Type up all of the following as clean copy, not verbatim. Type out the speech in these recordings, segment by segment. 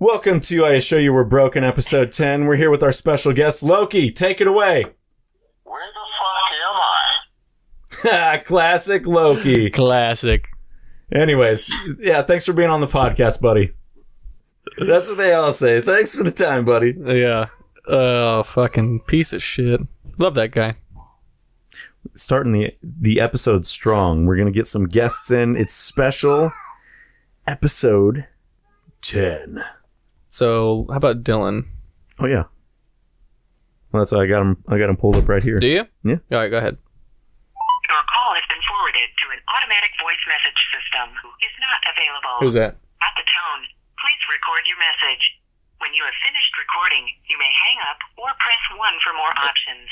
Welcome to I Assure You We're Broken, episode 10. We're here with our special guest, Loki. Take it away. Where the fuck am I? Classic Loki. Classic. Anyways, yeah, thanks for being on the podcast, buddy. That's what they all say. Thanks for the time, buddy. Yeah. Oh, fucking piece of shit. Love that guy. Starting the episode strong. We're going to get some guests in. It's special episode 10. So, how about Dylan? Oh, yeah. Well, that's why I got him pulled up right here. Do you? Yeah. All right, go ahead. Your call has been forwarded to an automatic voice message system who is not available. Who's that? At the tone, please record your message. When you have finished recording, you may hang up or press 1 for more options.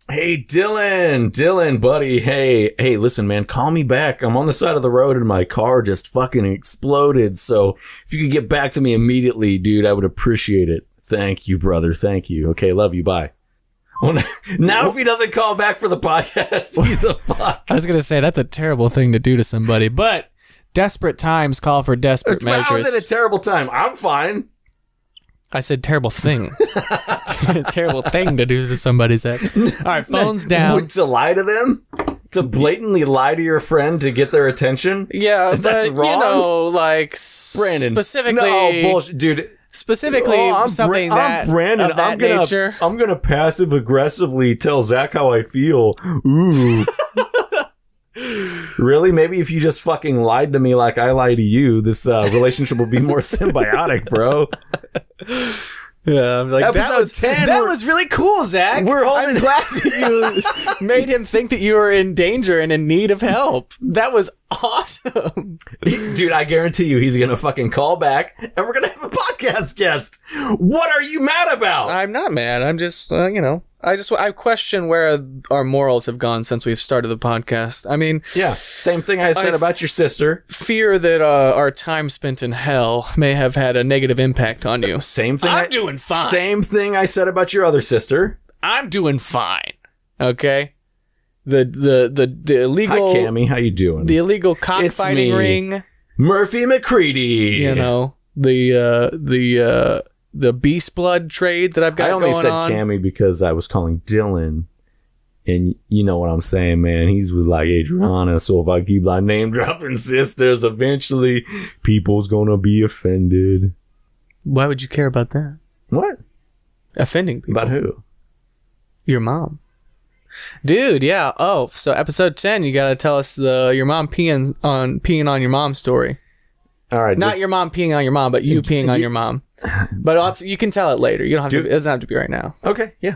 Hey, Dylan, buddy. Hey, listen, man, call me back. I'm on the side of the road and my car just fucking exploded. So if you could get back to me immediately, dude, I would appreciate it. Thank you, brother. Thank you. Okay, love you. Bye. Well, now if he doesn't call back for the podcast, he's a fuck. I was going to say, that's a terrible thing to do to somebody, but desperate times call for desperate measures. How is it a terrible time? I'm fine. I said terrible thing. Terrible thing to do to somebody's head. All right, phone's down. To lie to them? To blatantly lie to your friend to get their attention? Yeah, that's wrong. You know, like Brandon. specifically. No bullshit, dude. Specifically, something that Brandon. of that nature. I'm gonna passive aggressively tell Zach how I feel. Ooh. Really? Maybe if you just fucking lied to me like I lie to you, this relationship will be more symbiotic, bro. Yeah, I'm like, episode 10. That was really cool, Zach. I'm glad that you made him think that you were in danger and in need of help. That was awesome. Dude, I guarantee you he's gonna fucking call back and we're gonna have a podcast guest. What are you mad about? I'm not mad. I'm just, I question where our morals have gone since we've started the podcast. I mean, yeah, same thing I said about your sister. Fear that our time spent in hell may have had a negative impact on you. Same thing. I'm doing fine. Same thing I said about your other sister. I'm doing fine. Okay. The illegal. Hi, Cammy. How you doing? The illegal cockfighting ring. Murphy McCready. You know, the beast blood trade that I've got going on. I only said Cammy because I was calling Dylan, and you know what I'm saying, man. He's with like Adriana, so if I keep like name dropping sisters, eventually people's gonna be offended. Why would you care about that? What? Offending people. About who? Your mom. Dude, yeah. Oh, so episode 10, you gotta tell us your mom peeing on your mom story. All right, not your mom peeing on your mom, but you peeing on your mom. But also, you can tell it later. You don't have to. It doesn't have to be right now. Okay, yeah.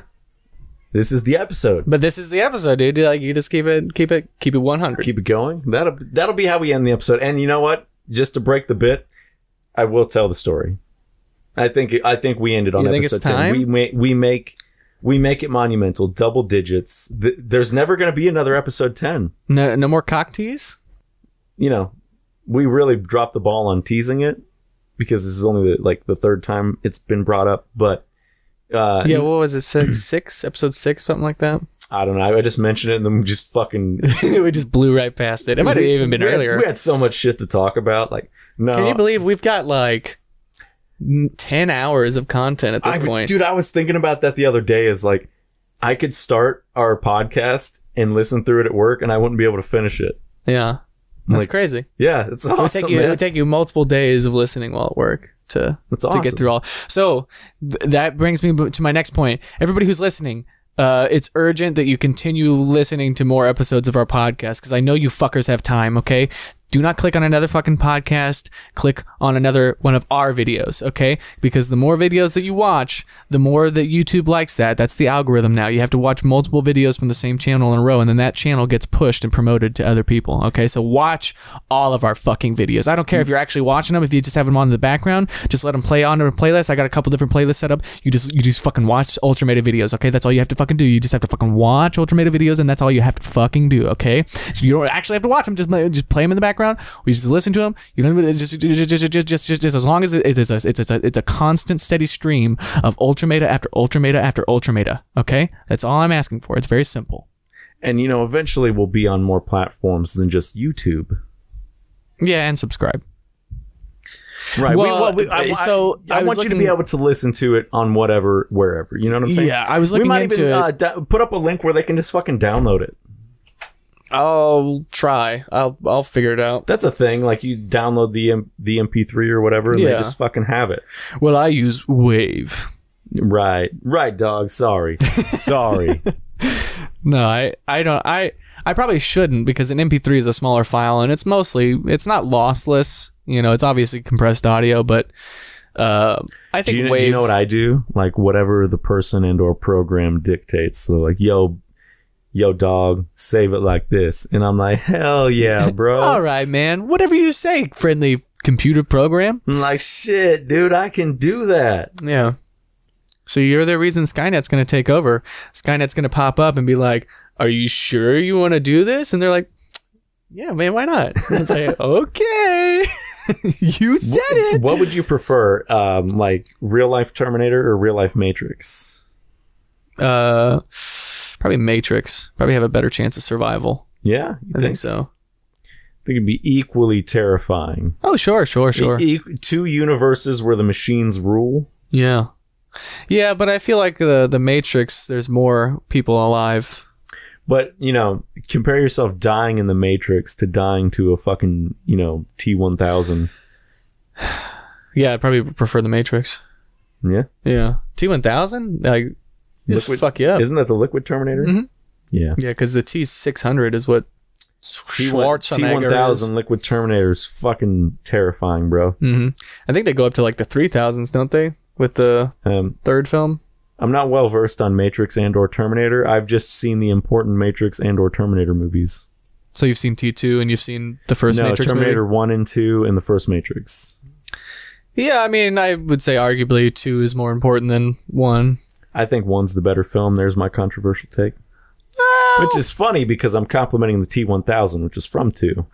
This is the episode. But this is the episode, dude. Like, you just keep it 100. Keep it going. That'll be how we end the episode. And you know what? Just to break the bit, I will tell the story. I think we ended on episode 10. We make it monumental, double digits. There's never going to be another episode 10. No more cock tease? You know, we really dropped the ball on teasing it because this is only the third time it's been brought up. But yeah, what was it? Six? Episode 6, something like that. I don't know. I just mentioned it and then just fucking we just blew right past it. It might have even been earlier. We had so much shit to talk about. Like, no, can you believe we've got like 10 hours of content at this point? Dude, I was thinking about that the other day. Is like, I could start our podcast and listen through it at work, and I wouldn't be able to finish it. Yeah. That's crazy. Yeah, it's awesome. It would take you multiple days of listening while at work to get through all. So that brings me to my next point. Everybody who's listening, it's urgent that you continue listening to more episodes of our podcast because I know you fuckers have time, okay? Do not click on another fucking podcast. Click on another one of our videos, okay? Because the more videos that you watch, the more that YouTube likes that. That's the algorithm now. You have to watch multiple videos from the same channel in a row, and then that channel gets pushed and promoted to other people, okay? So watch all of our fucking videos. I don't care if you're actually watching them. If you just have them on in the background, just let them play on a playlist. I got a couple different playlists set up. You just fucking watch UltraMeta videos, okay? That's all you have to fucking do. You just have to fucking watch UltraMeta videos, and that's all you have to fucking do, okay? So you don't actually have to watch them. Just play them in the background. We just listen to them. You don't just as long as it's a constant, steady stream of UltraMeta after UltraMeta after UltraMeta. Okay, that's all I'm asking for. It's very simple. And you know, eventually we'll be on more platforms than just YouTube. Yeah, and subscribe. Right. Well, I want you to be able to listen to it on whatever, wherever. You know what I'm saying? Yeah, I was looking into it. Put up a link where they can just fucking download it. I'll try. I'll figure it out. That's a thing. Like you download the MP3 or whatever, and they just fucking have it. Well, I use Wave. Right, dog. Sorry. No, I don't. I probably shouldn't, because an MP3 is a smaller file, and it's not lossless. You know, it's obviously compressed audio, but I think Wave. Do you know what I do? Like whatever the person and/or program dictates. So like, yo, dog, save it like this, and I'm like, hell yeah, bro. All right, man. Whatever you say, friendly computer program. I'm like, shit, dude, I can do that. Yeah. So you're the reason Skynet's going to take over. Skynet's going to pop up and be like, are you sure you want to do this? And they're like, yeah, man, why not? And it's like, okay, you said it. What would you prefer, like real life Terminator or real life Matrix? Probably Matrix. Probably have a better chance of survival. Yeah, I think so. I think it'd be equally terrifying. Oh, sure. Two universes where the machines rule. Yeah. Yeah, but I feel like the Matrix, there's more people alive. But, you know, compare yourself dying in the Matrix to dying to a fucking, you know, T-1000. Yeah, I'd probably prefer the Matrix. Yeah? Yeah. T-1000? Like, just fuck you up. Isn't that the liquid Terminator? Mm-hmm. Yeah. Yeah, because the T-600 is what Schwarzenegger T-1000 liquid Terminator is fucking terrifying, bro. Mm-hmm. I think they go up to like the 3000s, don't they? With the third film? I'm not well versed on Matrix and or Terminator. I've just seen the important Matrix and or Terminator movies. So you've seen T2 and you've seen the first Matrix Terminator movie? 1 and 2 and the first Matrix. Yeah, I mean, I would say arguably 2 is more important than 1. I think 1's the better film. There's my controversial take. Which is funny because I'm complimenting the T-1000, which is from 2.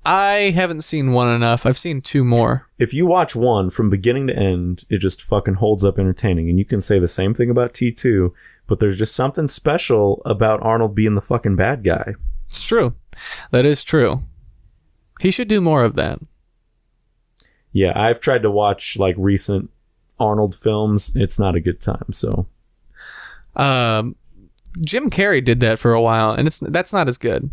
I haven't seen 1 enough. I've seen 2 more. If you watch 1 from beginning to end, it just fucking holds up entertaining. And you can say the same thing about T2, but there's just something special about Arnold being the fucking bad guy. It's true. That is true. He should do more of that. Yeah, I've tried to watch like recent Arnold films. It's not a good time, so. Jim Carrey did that for a while, and that's not as good.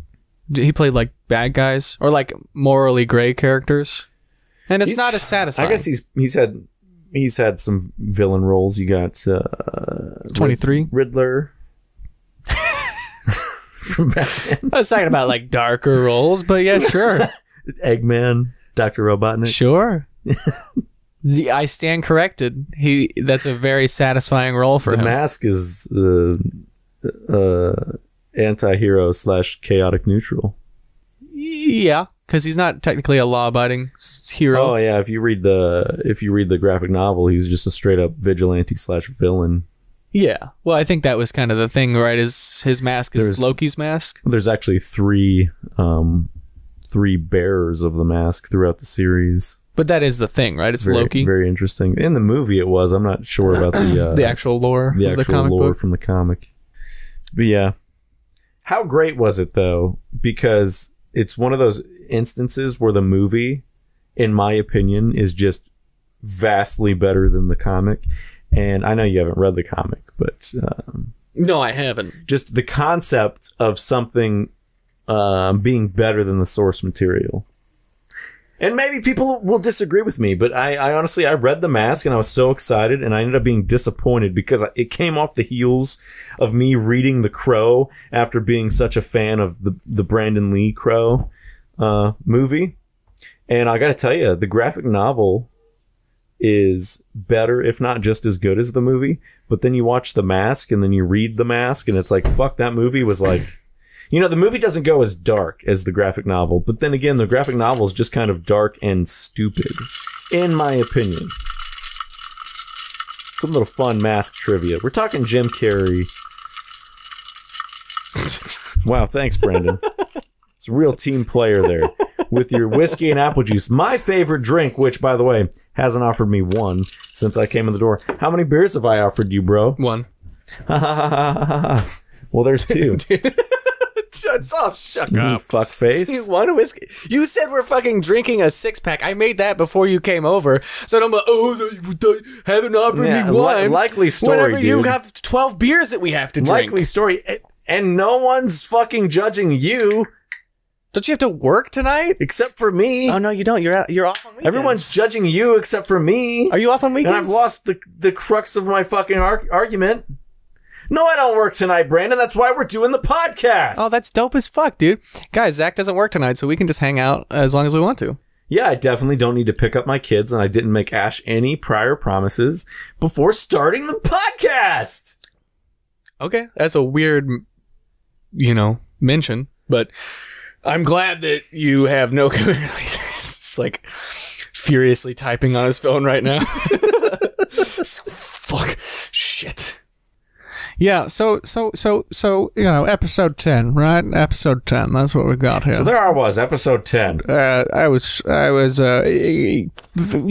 He played like bad guys or like morally gray characters, and it's not as satisfying. I guess he's had some villain roles. You got 23 Riddler from Batman. I was talking about like darker roles, but yeah, sure. Eggman, Dr. Robotnik. Sure. I stand corrected. That's a very satisfying role for him. The Mask is anti-hero / chaotic neutral. Yeah, because he's not technically a law-abiding hero. Oh yeah, if you read the graphic novel, he's just a straight up vigilante / villain. Yeah, well, I think that was kind of the thing, right? His mask is Loki's mask. There's actually three bearers of the mask throughout the series. But that is the thing, right? It's very, Loki. Very interesting. In the movie, it was. I'm not sure about the actual lore. The actual the comic lore book. From the comic. But yeah. How great was it, though? Because it's one of those instances where the movie, in my opinion, is just vastly better than the comic. And I know you haven't read the comic, but... no, I haven't. Just the concept of something being better than the source material. And maybe people will disagree with me, but I honestly, I read The Mask and I was so excited, and I ended up being disappointed because it came off the heels of me reading The Crow after being such a fan of the Brandon Lee Crow movie. And I gotta tell you, the graphic novel is better, if not just as good as the movie. But then you watch The Mask and then you read The Mask and it's like, fuck, that movie was like... You know, the movie doesn't go as dark as the graphic novel, but then again, the graphic novel is just kind of dark and stupid, in my opinion. Some little fun Mask trivia. We're talking Jim Carrey. Wow, thanks, Brandon. It's a real team player there. With your whiskey and apple juice. My favorite drink, which, by the way, hasn't offered me one since I came in the door. How many beers have I offered you, bro? 1. Well, there's 2. Shut up. Fuck face. Do you want a whiskey? You said we're fucking drinking a 6-pack. I made that before you came over. So don't they haven't offered me wine. Likely story, whenever dude. you have 12 beers that we have to drink. Likely story. And no one's fucking judging you. Don't you have to work tonight? Except for me. Oh, no, you don't. You're off on weekends. Everyone's judging you except for me. Are you off on weekends? And I've lost the crux of my fucking argument. No, I don't work tonight, Brandon. That's why we're doing the podcast. Oh, that's dope as fuck, dude. Guys, Zach doesn't work tonight, so we can just hang out as long as we want to. Yeah, I definitely don't need to pick up my kids, and I didn't make Ash any prior promises before starting the podcast. Okay, that's a weird, mention, but I'm glad that you have no commitment. He's just like furiously typing on his phone right now. Fuck. Shit. Yeah, so, episode 10, right? Episode 10, that's what we got here. So there I was, episode 10. I was,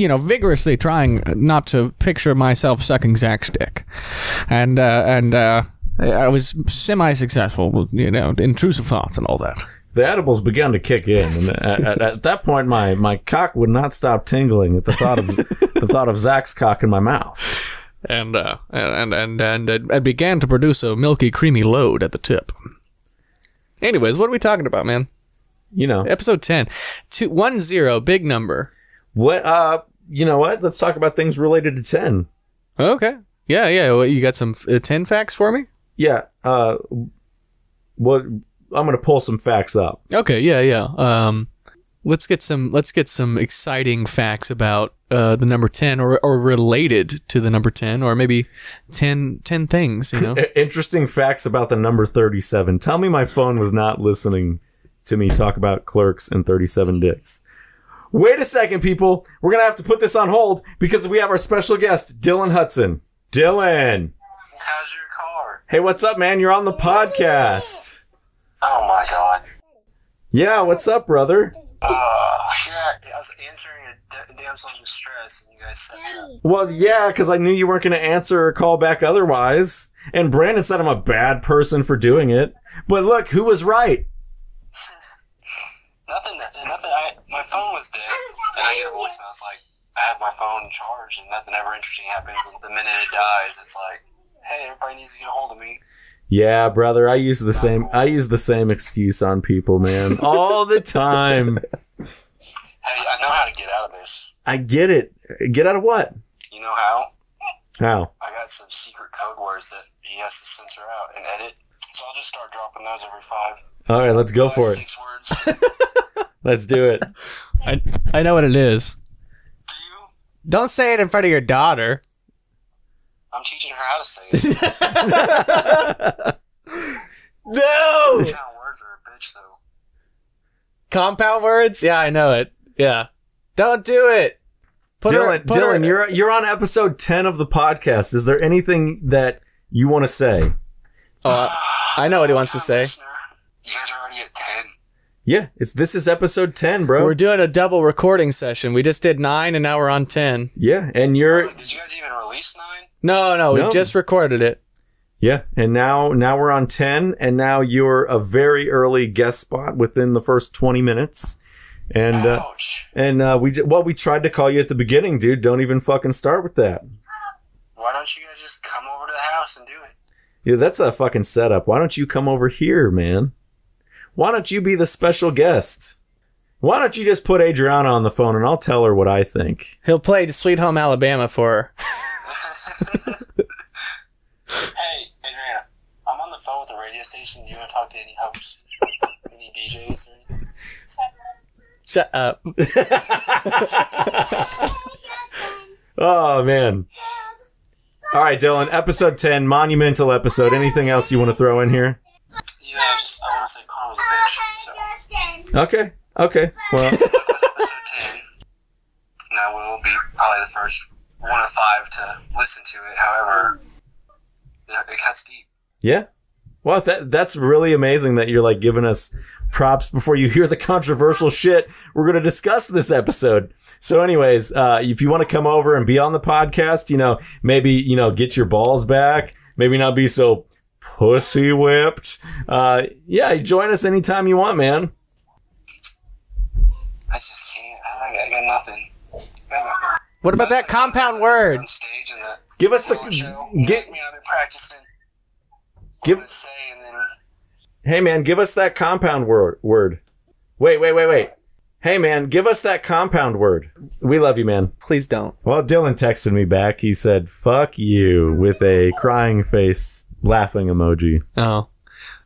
vigorously trying not to picture myself sucking Zach's dick. And I was semi-successful with, intrusive thoughts and all that. The edibles began to kick in, and at that point, my cock would not stop tingling at the thought of Zach's cock in my mouth. And it began to produce a milky, creamy load at the tip. Anyways, what are we talking about, man? Episode 10. 10, big number. What, you know what? Let's talk about things related to 10. Okay. Yeah. Well, you got some 10 facts for me? Yeah. I'm going to pull some facts up. Okay, yeah. Let's get some exciting facts about the number 10 or related to the number 10, or maybe 10 things, Interesting facts about the number 37. Tell me my phone was not listening to me talk about Clerks and 37 dicks. Wait a second, people. We're going to have to put this on hold because we have our special guest, Dylan Hudson. Dylan. How's your car? Hey, what's up, man? You're on the podcast. Oh my god. Yeah, what's up, brother? Yeah, I was answering a damsel in distress, and you guys said that. Well, yeah, because I knew you weren't going to answer or call back otherwise. And Brandon said I'm a bad person for doing it. But look, who was right? Nothing. My phone was dead, and I get a voicemail. It's like, I have my phone charged, and nothing ever interesting happens. The minute it dies, it's like, hey, everybody needs to get a hold of me. Yeah, brother, I use the same excuse on people, man. All the time. Hey, I know how to get out of this. I get it. Get out of what? You know how? How? I got some secret code words that he has to censor out and edit. So I'll just start dropping those every 5. All right, let's go for it. 6 words. Let's do it. I know what it is. Do you? Don't say it in front of your daughter. I'm teaching her how to say it. No! Compound words are a bitch, though. Compound words? Yeah, I know it. Yeah. Don't do it. Dylan, you're on episode 10 of the podcast. Is there anything that you want to say? I know what he wants to say. Listener, you guys are already at 10. Yeah, this is episode 10, bro. We're doing a double recording session. We just did 9 and now we're on 10. Yeah, and you're... Did you guys even release 9? No, we just recorded it. Yeah, and now we're on 10, and now you're a very early guest spot within the first 20 minutes. And Ouch. We tried to call you at the beginning, dude. Don't even fucking start with that. Why don't you guys just come over to the house and do it? Yeah, that's a fucking setup. Why don't you come over here, man? Why don't you be the special guest? Why don't you just put Adriana on the phone and I'll tell her what I think? He'll play Sweet Home Alabama for her. Hey, Adriana, I'm on the phone with the radio station. Do you want to talk to any hosts? Any DJs or anything? Shut up. Oh, man. All right, Dylan, episode 10, monumental episode. Anything else you want to throw in here? You know, I want to say Connor was a bitch, so. Okay. Well, Episode 10. Now we'll be probably the first 1 of 5 to listen to it. However, it cuts deep. yeah. Well, that's really amazing that you're like giving us props before you hear the controversial shit we're going to discuss this episode. So anyways, if you want to come over and be on the podcast, maybe, get your balls back, maybe not be so pussy whipped. Yeah, join us anytime you want, man. I just can't. I got nothing. What about that compound word? On stage in the Give us the... show. I've been practicing. Say and then... Hey, man, give us that compound word. Wait. Hey, man, give us that compound word. We love you, man. Please don't. Well, Dylan texted me back. He said, fuck you, with a crying face laughing emoji. Oh.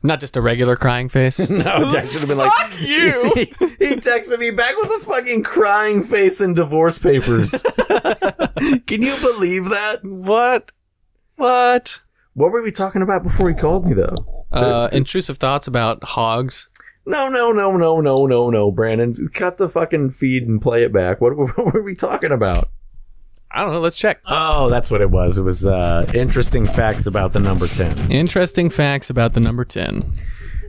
Not just a regular crying face? No, Jack should have been like, fuck you! He texted me back with a fucking crying face and divorce papers. Can you believe that? What? What were we talking about before he called me, though? Intrusive thoughts about hogs. No, Brandon. Cut the fucking feed and play it back. What were we talking about? I don't know. Let's check. Oh, that's what it was. It was interesting facts about the number 10. Interesting facts about the number 10.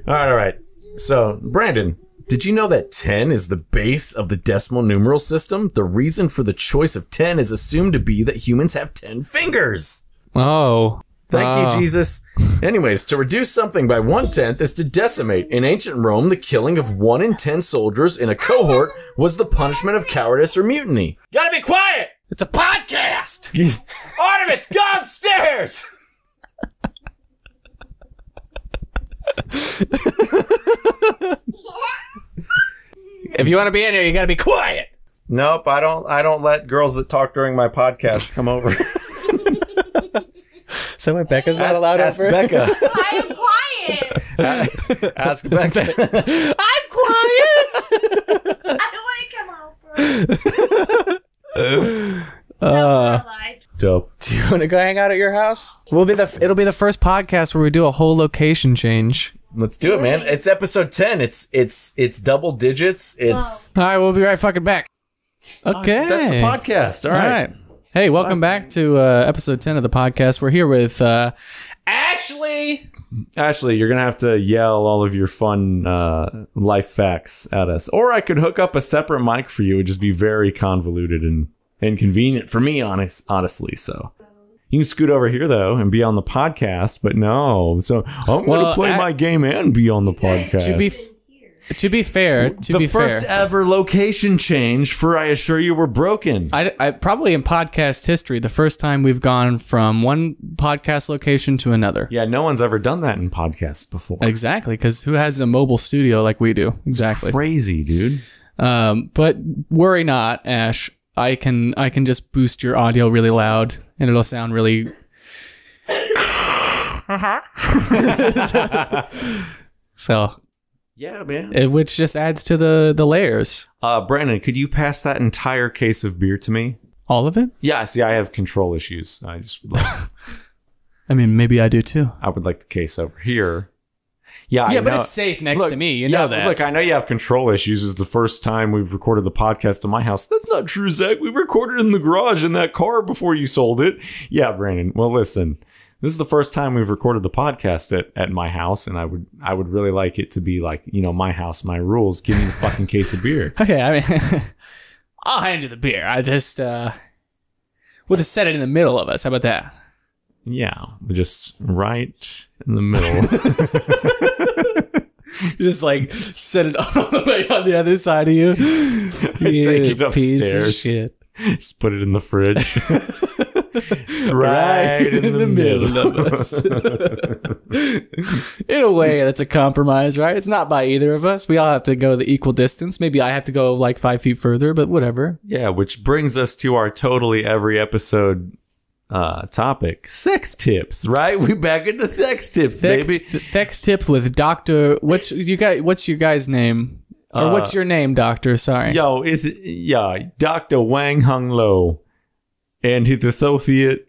All right. So, Brandon, did you know that 10 is the base of the decimal numeral system? The reason for the choice of 10 is assumed to be that humans have 10 fingers. Oh. Thank you, Jesus. Anyways, to reduce something by 1/10 is to decimate. In ancient Rome, the killing of 1 in 10 soldiers in a cohort was the punishment of cowardice or mutiny. Gotta be quiet! It's a podcast! Artemis, go upstairs! If you want to be in here, you gotta be quiet! Nope, I don't let girls that talk during my podcast come over. So when Becca's not allowed ask over? Becca. I am quiet. Ask Becca. I'm quiet! I don't want to come over. Dope. Do you want to go hang out at your house? It'll be the first podcast where we do a whole location change. Let's do it, man. It's episode 10. It's double digits. It's all right. We'll be right fucking back. Okay, that's the podcast. All right. Hey, welcome back to episode 10 of the podcast. We're here with Ashley. Ashley, you're gonna have to yell all of your fun life facts at us, or I could hook up a separate mic for you. It would just be very convoluted and inconvenient for me, honestly. So you can scoot over here though and be on the podcast. But no, so I'm gonna play my game and be on the podcast. To be fair, the first ever location change for I assure you we're broken. I probably in podcast history, the first time we've gone from one podcast location to another. Yeah, no one's ever done that in podcasts before. Exactly, because who has a mobile studio like we do? Exactly. It's crazy, dude. But worry not, Ash. I can just boost your audio really loud, and it'll sound really. So. Yeah, man. Which just adds to the layers. Brandon, could you pass that entire case of beer to me? All of it? Yeah, see, I have control issues. I just would like, I mean, maybe I do too. I would like the case over here. Yeah, but it's safe next to me. You know that. Look, I know you have control issues. This is the first time we've recorded the podcast in my house. That's not true, Zach. We recorded in the garage in that car before you sold it. Yeah, Brandon. Well, listen. This is the first time we've recorded the podcast at my house, and I would really like it to be like, you know, my house, my rules. Give me the fucking case of beer. Okay, I mean, I'll hand you the beer. I just we'll just set it in the middle of us. How about that? Yeah, just right in the middle. Just like set it up all the way on the other side of you. Take it upstairs. Piece of shit. Just put it in the fridge. right in the middle of us. In a way, that's a compromise, right? It's not by either of us. We all have to go the equal distance. Maybe I have to go like 5 feet further, but whatever. Yeah, which brings us to our totally every episode topic. Sex tips, right? We back at the sex tips, baby. Sex tips with Dr. What's your guy's name? Or what's your name, Doctor? Sorry. Dr. Wang Hung Lo and his associate,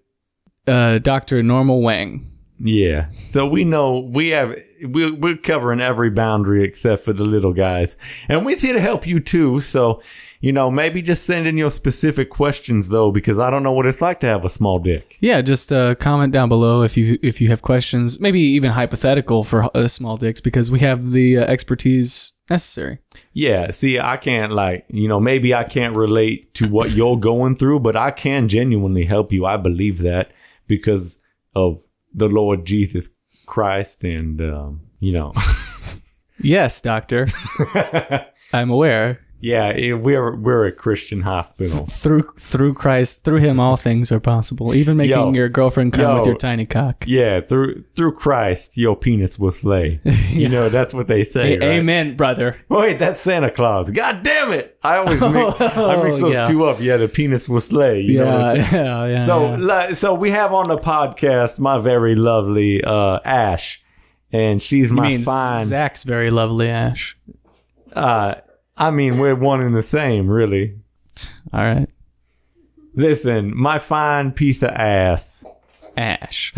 Dr. Normal Wang. Yeah. So we know we're covering every boundary except for the little guys, and we're here to help you too. So, you know, maybe just send in your specific questions though, because I don't know what it's like to have a small dick. Yeah, just comment down below if you have questions, maybe even hypothetical for small dicks, because we have the expertise necessary. Yeah, see, I can't maybe I can't relate to what you're going through, but I can genuinely help you. I believe that because of the Lord Jesus Christ and, Yes, doctor. I'm aware. Yeah, we're a Christian hospital. Through Christ, through him, all things are possible. Even making your girlfriend come with your tiny cock. Yeah, through Christ, your penis will slay. That's what they say. Right? Amen, brother. Wait, that's Santa Claus. God damn it! I mix those two up. Yeah, the penis will slay. Yeah. So we have on the podcast my very lovely Ash, and she's my fine. Zach's very lovely Ash. We're one and the same, really. All right. Listen, my fine piece of ass. Ash.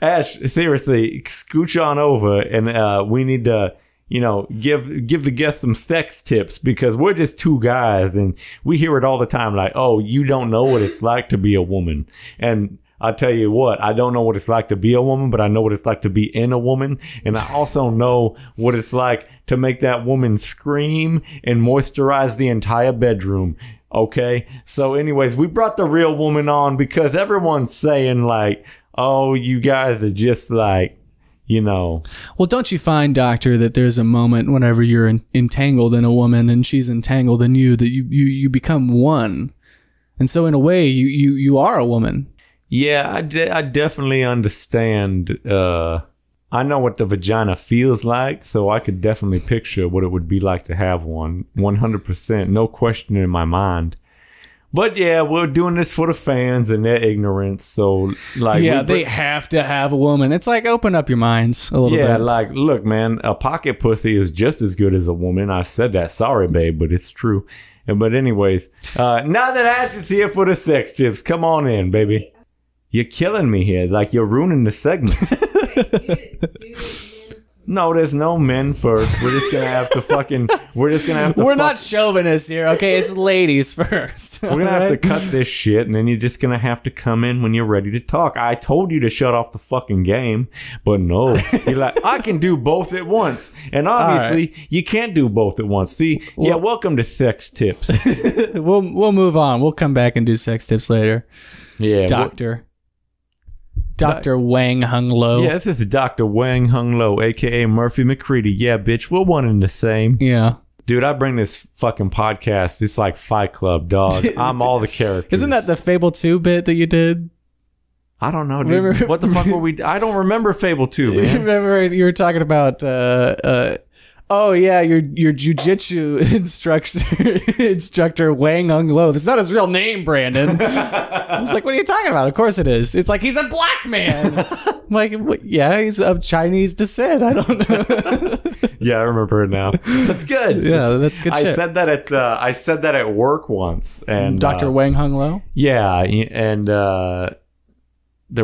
Ash, seriously, scooch on over, and we need to, give the guests some sex tips, because we're just two guys, and we hear it all the time, like, oh, you don't know what it's like to be a woman. And I'll tell you what, I don't know what it's like to be a woman, but I know what it's like to be in a woman. And I also know what it's like to make that woman scream and moisturize the entire bedroom. Okay? So anyways, we brought the real woman on because everyone's saying like, oh, you guys are just like, Well, don't you find, doctor, that there's a moment whenever you're entangled in a woman and she's entangled in you that you become one. And so in a way, you are a woman. Yeah, I definitely understand. I know what the vagina feels like, so I could definitely picture what it would be like to have one. 100%, no question in my mind. But yeah, we're doing this for the fans and their ignorance. So they have to have a woman. It's like, open up your minds a little bit. Yeah, like, look, man, a pocket pussy is just as good as a woman. I said that, sorry, babe, but it's true. But anyways, now that Ash is here for the sex tips, come on in, baby. You're killing me here. Like, you're ruining the segment. No, there's no men first. We're just gonna have to We're not chauvinists here, okay? It's ladies first. We're gonna have to cut this shit, and then you're just gonna have to come in when you're ready to talk. I told you to shut off the fucking game, but no. You're like, I can do both at once. And obviously, you can't do both at once. See, welcome to Sex Tips. We'll move on. We'll come back and do sex tips later. Yeah. Dr. Wang Hung Lo. Yeah, this is Dr. Wang Hung Lo, a.k.a. Murphy McCready. Yeah, bitch, we're one and the same. Yeah. Dude, I bring this fucking podcast. It's like Fight Club, dog. I'm all the characters. Isn't that the Fable 2 bit that you did? I don't know, dude. What the fuck were we... I don't remember Fable 2, man. Remember you were talking about... Oh yeah, your jujitsu instructor Wang Hung Lo. That's not his real name, Brandon. I was like, what are you talking about? Of course it is. It's like, he's a black man. I'm like, yeah, he's of Chinese descent. I don't know. Yeah, I remember it now. That's good. Yeah, that's good shit. I said that at work once, and Dr. Wang Hung Lo. Yeah, and there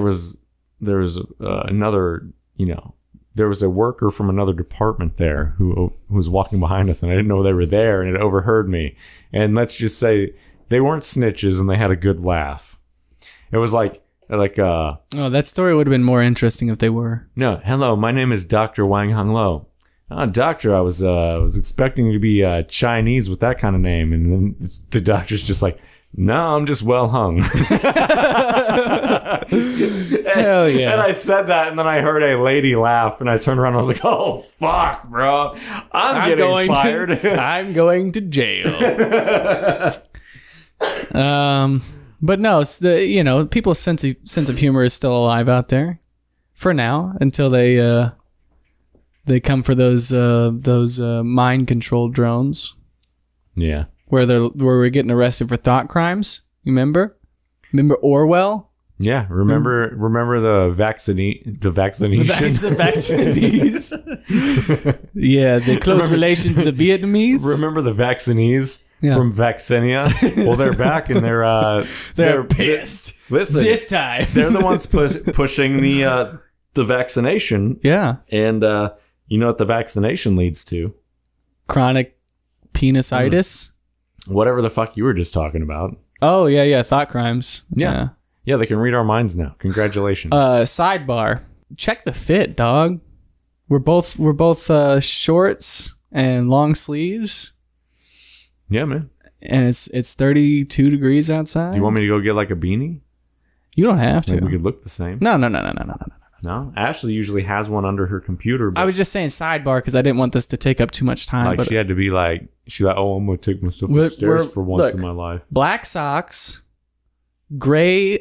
was another, there was a worker from another department there who was walking behind us, and I didn't know they were there, and it overheard me. And let's just say they weren't snitches, and they had a good laugh. It was like oh, that story would have been more interesting if they were. No, hello, my name is Dr. Wang Hung Lo. Doctor, I was expecting you to be Chinese with that kind of name, and then the doctor's just like, no, I'm just well hung. Hell yeah. And I said that, and then I heard a lady laugh, and I turned around and I was like, oh, fuck, bro. I'm getting fired. I'm going to jail. But no, people's sense of humor is still alive out there for now, until they come for those mind controlled drones. Yeah. Where we're getting arrested for thought crimes. You remember? Remember Orwell? Yeah, remember the vaccination. The vaccinees. Yeah, the close relation to the Vietnamese. Remember the vaccinees from Vaccinia? Well, they're back, and they're pissed. Listen, this time they're the ones pushing the vaccination. Yeah, and you know what the vaccination leads to? Chronic penisitis. Whatever the fuck you were just talking about. Oh yeah, thought crimes. Yeah, they can read our minds now. Congratulations. Sidebar. Check the fit, dog. We're both shorts and long sleeves. Yeah, man. And it's 32 degrees outside. Do you want me to go get like a beanie? You don't have to. Like we could look the same. No. No, Ashley usually has one under her computer. But I was just saying sidebar because I didn't want this to take up too much time. like but she had to be like, she's like, oh, I'm gonna take my stuff upstairs for once in my life. Black socks, gray,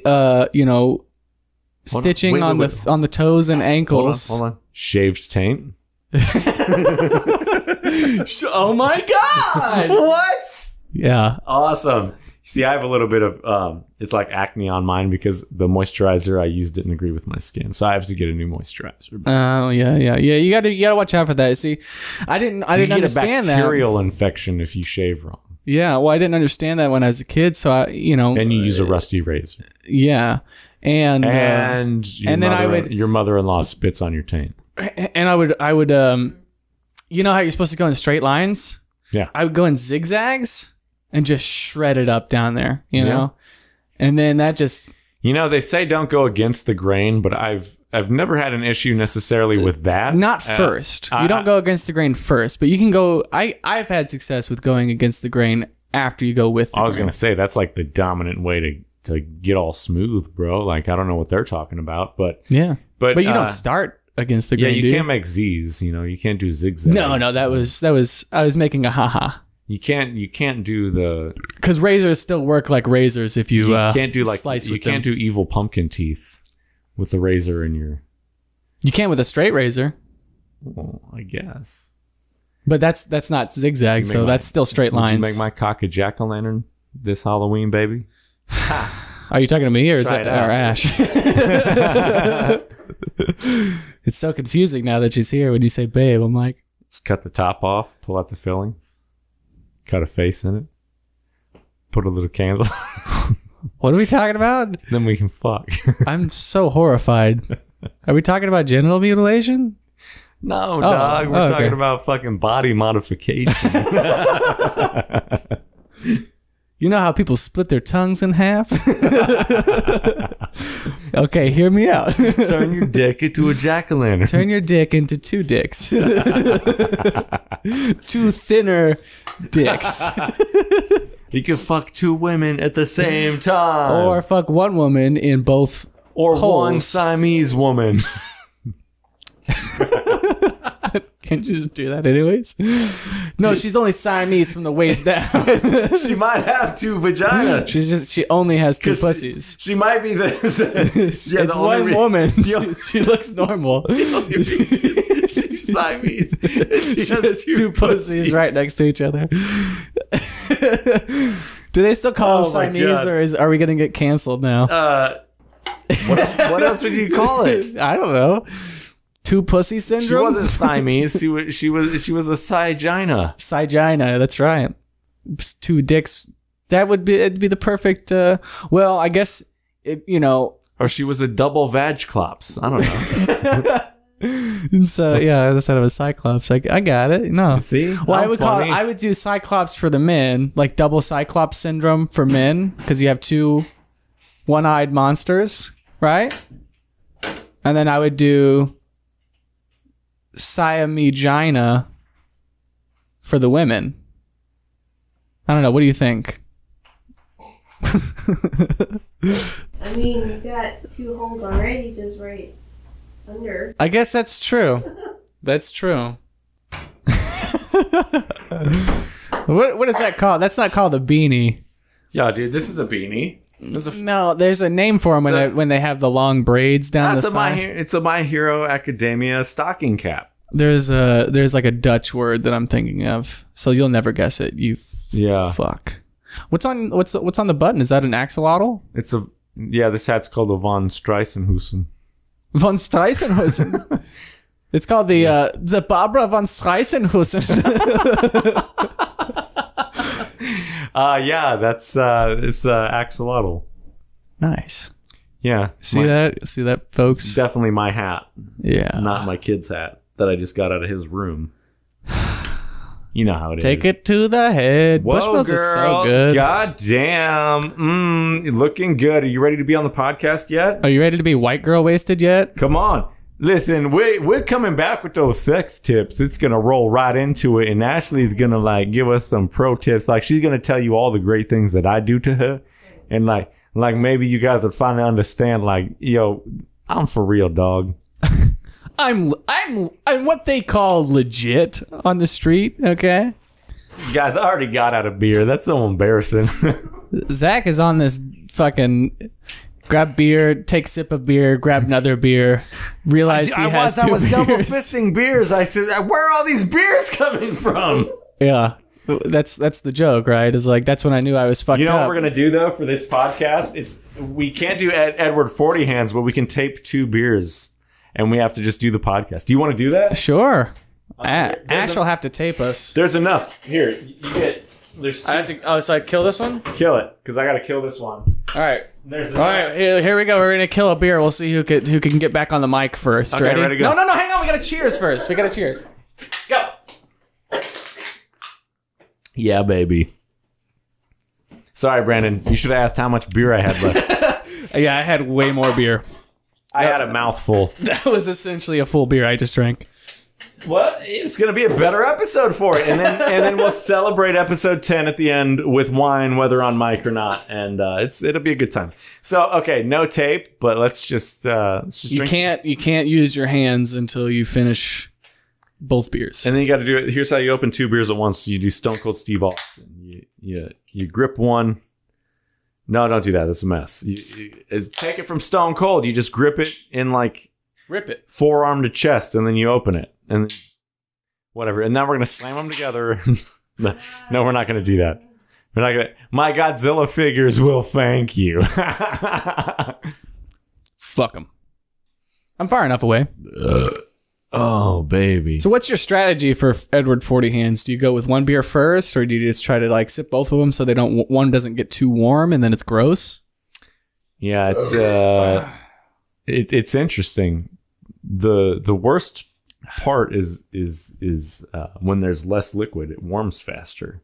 stitching on the toes and ankles. Hold on. Shaved taint. Oh my god! What? Yeah. Awesome. See, I have a little bit of it's like acne on mine because the moisturizer I used didn't agree with my skin, so I have to get a new moisturizer. Oh yeah. You gotta watch out for that. See, I didn't understand that. You get a bacterial infection if you shave wrong. Yeah, well, I didn't understand that when I was a kid, so and you use a rusty razor. Yeah, and your mother-in-law spits on your taint. And I would you know how you're supposed to go in straight lines? Yeah, I would go in zigzags. And just shred it up down there, you know? And then that just... they say don't go against the grain, but I've never had an issue necessarily with that. Not first. You don't go against the grain first, but you can go... I've had success with going against the grain after you go with the grain. I was going to say, that's like the dominant way to get all smooth, bro. Like, I don't know what they're talking about, but... Yeah. But you don't start against the grain, you can't make Z's, you can't do zigzags. No, that was... I was making a haha. You can't do the... Because razors still work like razors if you can't do like slice you with can't them. do evil pumpkin teeth with the razor in your... You can with a straight razor. Well, I guess. But that's not zigzag, so that's still straight lines. Would you make my cock a jack-o'-lantern this Halloween, baby? Are you talking to me or Ash? It's so confusing now that she's here. When you say babe, I'm like... Just cut the top off, pull out the fillings. Cut a face in it. Put a little candle. What are we talking about? Then we can fuck. I'm so horrified. Are we talking about genital mutilation? No, dog. We're talking about fucking body modification. You know how people split their tongues in half? Okay, hear me out. Turn your dick into a jack-o'-lantern. Turn your dick into two dicks. Two thinner dicks. You can fuck two women at the same time. Or fuck one woman in both Or holes. one Siamese woman. Can't you just do that anyways? No, she's only Siamese from the waist down. She might have two vaginas. She only has two pussies. She might be It's one woman. She looks normal. She's Siamese. She has two pussies right next to each other. Do they still call them Siamese, or are we gonna get canceled now? What else would you call it? I don't know. Two pussy syndrome. She wasn't Siamese. She was a Sigina. Sigina. That's right. Two dicks. That would be the perfect. Well, I guess Or she was a double vagclops. I don't know. And so that's out of a cyclops. I got it. No, see. Well, I would do cyclops for the men, like double cyclops syndrome for men, because you have two one-eyed monsters, right? And then I would do Siamegina for the women. I don't know. What do you think? I mean, you've got two holes already just right under. I guess that's true. That's true. What is that called? That's not called a beanie. Yeah, dude, this is a beanie. No, there's a name for them when they have the long braids down the side. It's a My Hero Academia stocking cap. There's like a Dutch word that I'm thinking of, so you'll never guess it. Fuck. What's on the button? Is that an axolotl? This hat's called a Von Streissenhusen. Von Streissenhusen. It's called the Barbara von Streissenhusen. It's axolotl. Nice. Yeah. See that, folks? It's definitely my hat. Yeah. Not my kid's hat that I just got out of his room. You know how it is. Take it to the head. Whoa, Bushmills girl. is so good. God damn. Looking good. Are you ready to be on the podcast yet? Are you ready to be white girl wasted yet? Come on. Listen, we're coming back with those sex tips. It's going to roll right into it. And Ashley's going to give us some pro tips. She's going to tell you all the great things that I do to her. And Like, maybe you guys would finally understand, like, yo, I'm for real, dog. I'm what they call legit on the street, okay? Guys, I already got out of beer. That's so embarrassing. Zach is on this fucking grab beer, take sip of beer, grab another beer, realize I was double fisting beers. I said, where are all these beers coming from? Yeah. That's the joke, right? Is like, that's when I knew I was fucked up. You know what we're going to do, though, for this podcast? We can't do Edward 40 hands, but we can tape 2 beers, and we have to just do the podcast. Do you want to do that? Sure. Ash will have to tape us. There's enough. Here, you get... There's 2. I have to... Oh, so I kill this one? Kill it, because I got to kill this one. All right. There's all right, here we go. We're going to kill a beer. We'll see who can get back on the mic first. Okay, ready to go. No, hang on. We got to cheers first. We got to cheers. Go. Yeah, baby. Sorry, Brandon. You should have asked how much beer I had left. Yeah, I had way more beer. I had a mouthful. That was essentially a full beer I just drank. Well, it's going to be a better episode for it. And then we'll celebrate episode 10 at the end with wine, whether on mic or not. And it'll be a good time. So, okay, no tape, but let's just drink. You can't use your hands until you finish both beers. And then you got to do it. Here's how you open 2 beers at once. You do Stone Cold Steve Austin. You grip one. No, don't do that. That's a mess. Take it from Stone Cold. You just grip it in like rip it forearm to chest, and then you open it, and then, whatever. And now we're gonna slam them together. No, we're not gonna do that. We're not gonna. My Godzilla figures will thank you. Fuck them. I'm far enough away. Oh, baby. So what's your strategy for Edward 40 hands? Do you go with one beer first, or do you just try to like sip both of them so they one doesn't get too warm and then it's gross? Yeah, it's interesting. The worst part is when there's less liquid, it warms faster.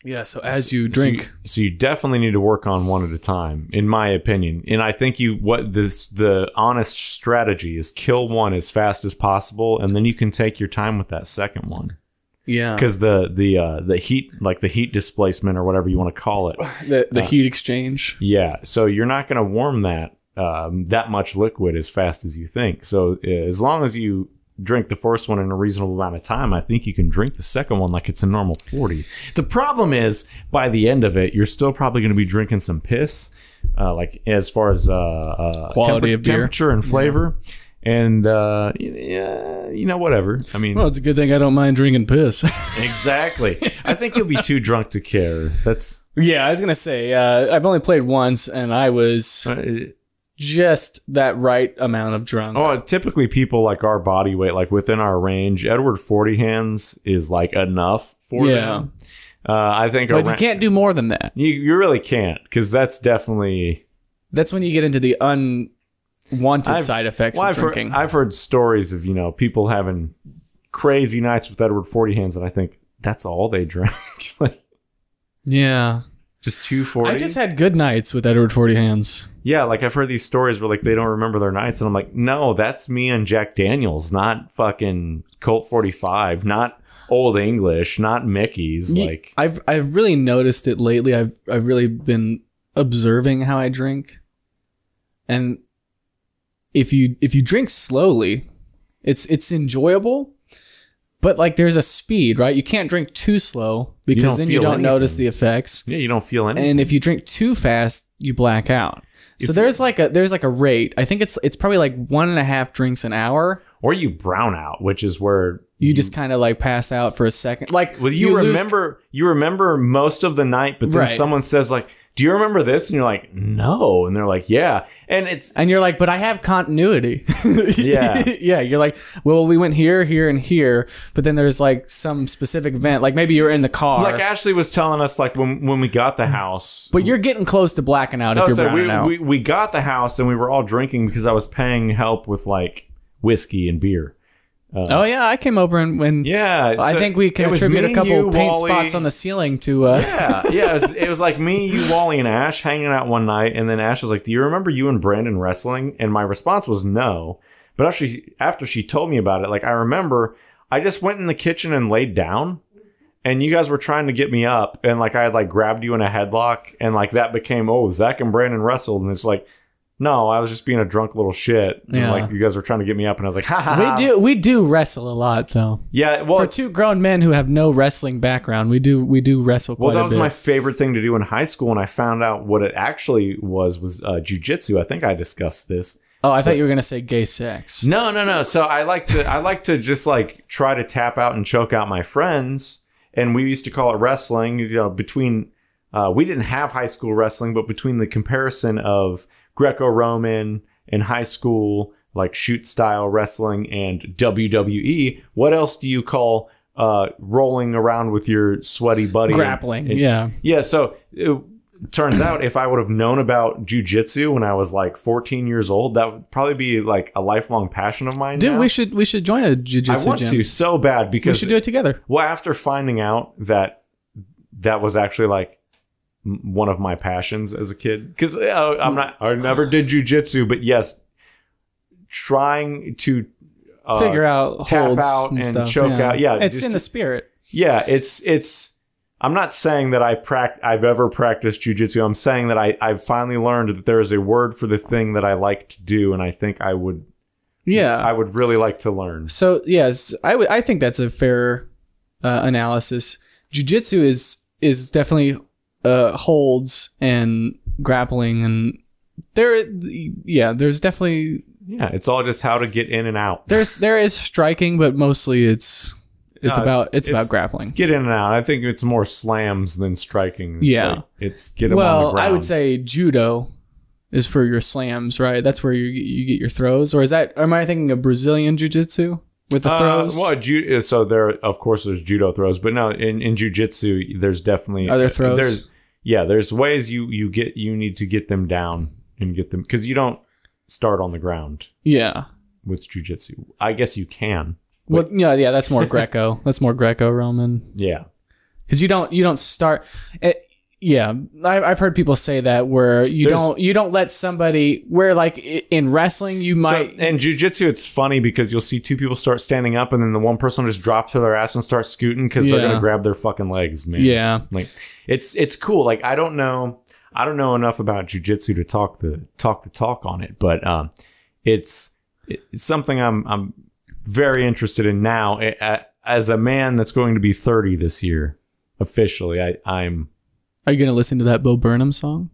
Yeah, so as you drink. So you definitely need to work on one at a time, in my opinion. And I think the honest strategy is kill one as fast as possible, and then you can take your time with that second one. Yeah. Because the heat, like the heat displacement or whatever you want to call it. The heat exchange. Yeah. So you're not going to warm that much liquid as fast as you think. So as long as you drink the first one in a reasonable amount of time, I think you can drink the second one like it's a normal 40. The problem is, by the end of it, you're still probably going to be drinking some piss, like as far as quality of beer, temperature and flavor. Yeah. And whatever. I mean, well, it's a good thing I don't mind drinking piss. Exactly. I think you'll be too drunk to care. Yeah, I was gonna say I've only played once, and I was just that right amount of drunk. Oh, typically people like our body weight, like within our range, Edward 40 hands is like enough for them. I think, but you can't do more than that. You really can't, because that's when you get into the unwanted side effects of drinking. I've heard stories of people having crazy nights with Edward 40 hands, and I think that's all they drank. Yeah. Just 2 40s. I just had good nights with Edward 40 hands. Yeah, like I've heard these stories where like they don't remember their nights, and I'm like, no, that's me and Jack Daniels, not fucking Colt 45, not Old English, not Mickey's. Like I've really noticed it lately. I've really been observing how I drink, and if you drink slowly, it's enjoyable. But like there's a speed, right? You can't drink too slow because then you don't notice the effects. Yeah, you don't feel anything. And if you drink too fast, you black out. So there's like a rate. I think it's probably like 1.5 drinks an hour. Or you brown out, which is where you just kind of like pass out for a second. Like, well, you remember most of the night, but then someone says like, do you remember this? And you're like, no. And they're like, yeah. And you're like, but I have continuity. Yeah. Yeah. You're like, well, we went here, here, and here. But then there's like some specific event. Like maybe you were in the car. Like Ashley was telling us like when we got the house. But you're getting close to blacking out if you're browning out. We got the house and we were all drinking because I was paying help with like whiskey and beer. Oh yeah, I came over and I think we can attribute a couple paint spots on the ceiling to. Yeah. It was like me, you, Wally, and Ash hanging out one night, and then Ash was like, "Do you remember you and Brandon wrestling?" And my response was no. But after she told me about it, like I remember, I just went in the kitchen and laid down, and you guys were trying to get me up, and like I had like grabbed you in a headlock, and like that became, oh, Zach and Brandon wrestled, and it's like, no, I was just being a drunk little shit. And Yeah. like you guys were trying to get me up, and I was like, ha ha ha. We do wrestle a lot though. Yeah, well, For two grown men who have no wrestling background, we do wrestle quite a bit. Well, that was my favorite thing to do in high school, and I found out what it actually was jujitsu. I think I discussed this. Oh, I thought you were gonna say gay sex. No. So I like to just like try to tap out and choke out my friends, and we used to call it wrestling. You know, between we didn't have high school wrestling, but between the comparison of Greco-Roman in high school, like shoot style wrestling, and WWE, what else do you call rolling around with your sweaty buddy? Grappling. Yeah. So it turns out if I would have known about jujitsu when I was like 14 years old, that would probably be like a lifelong passion of mine. Dude, now. we should join a jiu-jitsu I want gym. to so bad because We should do it together. Well, after finding out that was actually like one of my passions as a kid, because I never did jujitsu, but yes, trying to figure out tap holds out and stuff, choke out. Yeah, it's in the spirit. Yeah, it's. I'm not saying that I've ever practiced jujitsu. I'm saying that I've finally learned that there is a word for the thing that I like to do, and I think I would. Yeah, I would really like to learn. So yes, I think that's a fair analysis. Jiu-jitsu is definitely holds and grappling, and there's definitely it's all just how to get in and out. There is striking, but mostly it's about grappling. It's get in and out. I think it's more slams than striking. It's get them on the ground. Well, I would say judo is for your slams, right? That's where you get your throws. Or am I thinking of Brazilian jiu-jitsu with the throws? Well, so there's judo throws, but no, in jiu-jitsu, there's definitely... Are there throws? There's ways you need to get them down and get them... Because you don't start on the ground. Yeah. With jiu-jitsu. I guess you can. Well, yeah, that's more Greco. That's more Greco-Roman. Yeah. Because you don't start... Yeah, I've heard people say that where you don't let somebody where like in wrestling you might. So, in jiu-jitsu it's funny because you'll see two people start standing up and then the one person will just drop to their ass and start scooting because they're gonna grab their fucking legs, man. Yeah, like it's cool. Like I don't know enough about jiu-jitsu to talk the talk on it, but it's something I'm very interested in now. As a man that's going to be 30 this year, officially, I'm. Are you going to listen to that Bo Burnham song?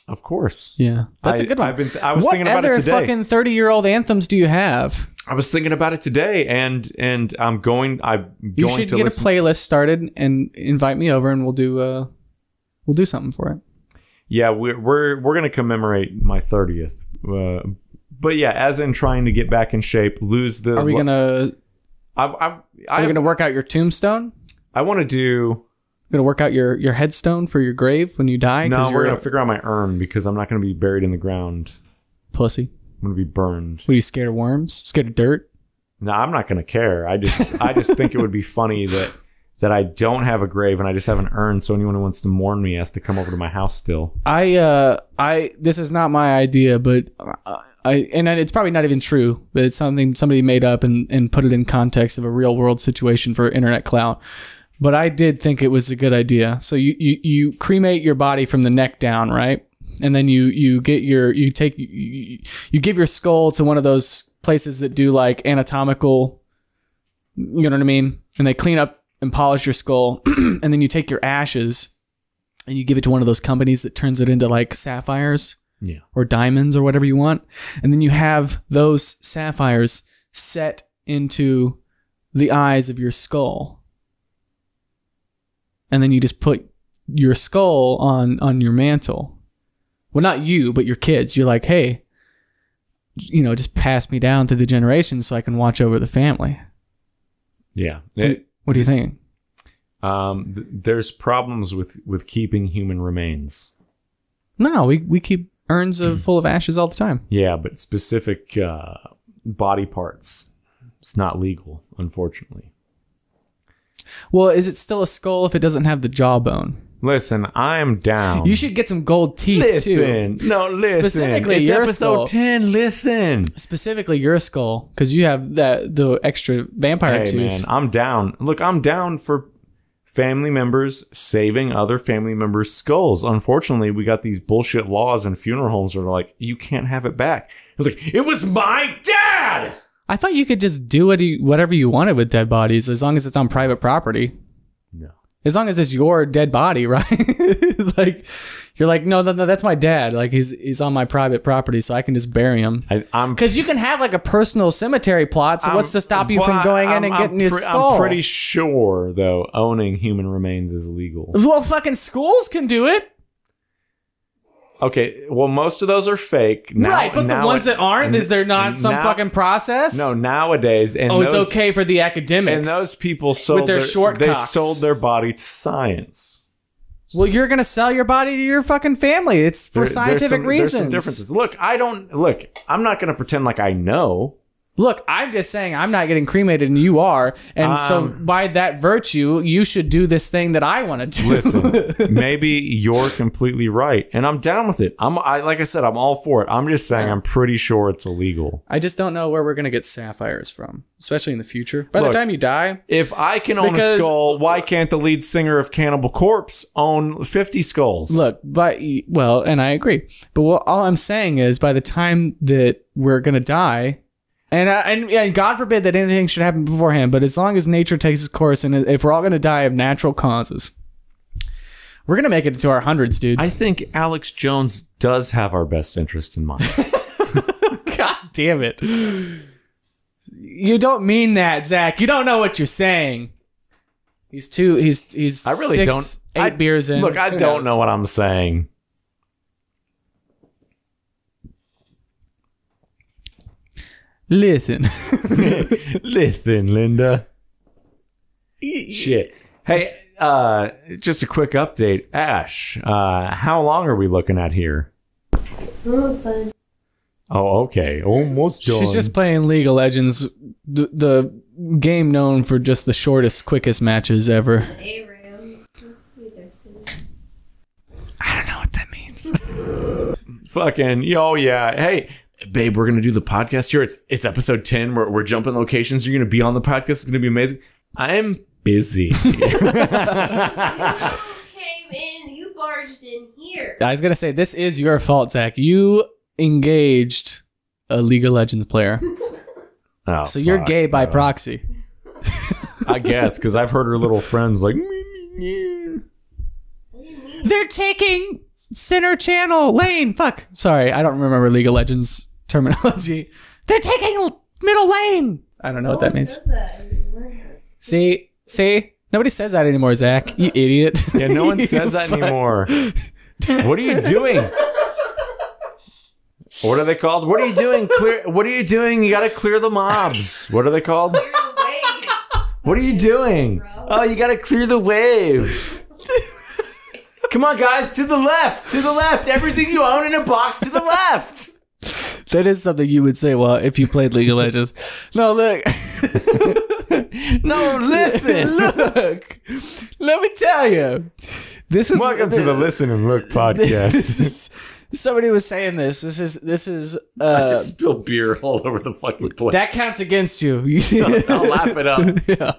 Of course. Yeah. That's a good one. I was thinking about it today. What other fucking 30-year-old anthems do you have? I was thinking about it today, and I'm going You should get a playlist started and invite me over, and we'll do something for it. Yeah, we're going to commemorate my 30th. But yeah, as in trying to get back in shape, lose the... Are we going to... Are you going to work out your tombstone? I want to do... Gonna work out your headstone for your grave when you die? No, we're gonna figure out my urn because I'm not gonna be buried in the ground. Pussy. I'm gonna be burned. What, are you scared of worms? Scared of dirt? No, I'm not gonna care. I just think it would be funny that I don't have a grave and I just have an urn, so anyone who wants to mourn me has to come over to my house still. This is not my idea, but and it's probably not even true, but it's something somebody made up and put it in context of a real world situation for internet clout. But I did think it was a good idea. So you cremate your body from the neck down, right? And then you give your skull to one of those places that do like anatomical, you know what I mean? And they clean up and polish your skull. And then you take your ashes and you give it to one of those companies that turns it into like sapphires or diamonds or whatever you want. And then you have those sapphires set into the eyes of your skull. And then you just put your skull on your mantle. Well, not you, but your kids. You're like, hey, just pass me down through the generations so I can watch over the family. Yeah. What do you think? There's problems with keeping human remains. No, we keep urns full of ashes all the time. Yeah, but specific body parts, it's not legal, unfortunately. Well, is it still a skull if it doesn't have the jawbone? Listen, I'm down. You should get some gold teeth, too. No, listen. Specifically, it's your episode skull. 10, listen. Specifically, your skull, because you have the extra vampire tooth. Man, I'm down. Look, I'm down for family members saving other family members' skulls. Unfortunately, we got these bullshit laws in funeral homes that are like, you can't have it back. I was like, it was my dad! I thought you could just do whatever you wanted with dead bodies as long as it's on private property. No. As long as it's your dead body, right? Like, you're like, no, that's my dad. Like, he's on my private property, so I can just bury him. Because you can have, like, a personal cemetery plot, so what's to stop you from going in and getting his skull? I'm pretty sure, though, owning human remains is legal. Well, fucking schools can do it. Okay, well, most of those are fake. Right, but the ones that aren't, is there not some fucking process? No, nowadays. And it's okay for the academics. And those people sold their short they cocks. sold their body to science. Well, you're going to sell your body to your fucking family. It's for scientific reasons. There's some differences. Look, I'm not going to pretend like I know. Look, I'm just saying I'm not getting cremated and you are. And so by that virtue, you should do this thing that I want to do. Listen, maybe you're completely right. And I'm down with it. Like I said, I'm all for it. I'm just saying I'm pretty sure it's illegal. I just don't know where we're going to get sapphires from, especially in the future. By the time you die. If I can own a skull, why can't the lead singer of Cannibal Corpse own 50 skulls? Look, and I agree. But all I'm saying is by the time that we're going to die... And God forbid that anything should happen beforehand, but as long as nature takes its course and if we're all going to die of natural causes, we're going to make it to our hundreds, dude. I think Alex Jones does have our best interest in mind. God damn it. You don't mean that, Zach. You don't know what you're saying. He's I really don't. 8 beers in. Look, I don't know what I'm saying. Listen. Listen, Linda. Shit. Hey, just a quick update. Ash, how long are we looking at here? Almost done. Oh, okay. Almost done. She's just playing League of Legends, the game known for just the shortest, quickest matches ever. ARAM. I don't know what that means. Fucking, yeah. Hey, babe, we're gonna do the podcast here. It's episode 10. We're jumping locations. You're gonna be on the podcast. It's gonna be amazing. I'm busy. You came in. You barged in here. I was gonna say this is your fault, Zach. You engaged a League of Legends player, so you're gay by proxy. I guess because I've heard her little friends like. They're taking center channel lane. Fuck. Sorry, I don't remember League of Legends terminology. They're taking middle lane. I don't know what that means. See? Nobody says that anymore, Zach. You idiot. Yeah, no one says that anymore. What are you doing? What are they called? What are you doing? What are you doing? You gotta clear the mobs. What are they called? Clear the wave. What are you doing? Oh, you gotta clear the wave. Come on, guys, to the left. To the left. Everything you own in a box to the left. That is something you would say, well, if you played League of Legends. No, look. No, listen. Look. Let me tell you. Welcome to the Listen and Look podcast. Somebody was saying this. This is. I just spilled beer all over the fucking place. That counts against you. I'll lap it up. Yeah.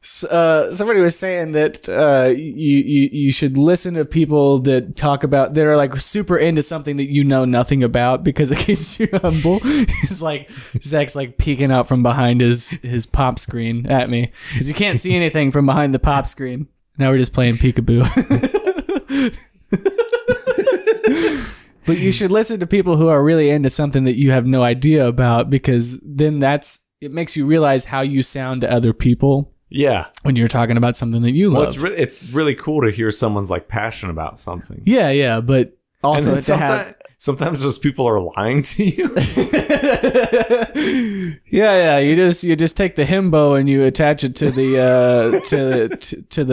Somebody was saying that you should listen to people that talk about that are like super into something that you know nothing about because it keeps you humble. It's like Zach's like peeking out from behind his pop screen at me because you can't see anything from behind the pop screen. Now we're just playing peekaboo. But you should listen to people who are really into something that you have no idea about because then it makes you realize how you sound to other people. Yeah. When you're talking about something that you love. It's really cool to hear someone's like passionate about something. Yeah, but also sometimes those people are lying to you. Yeah. You just take the himbo and you attach it to the to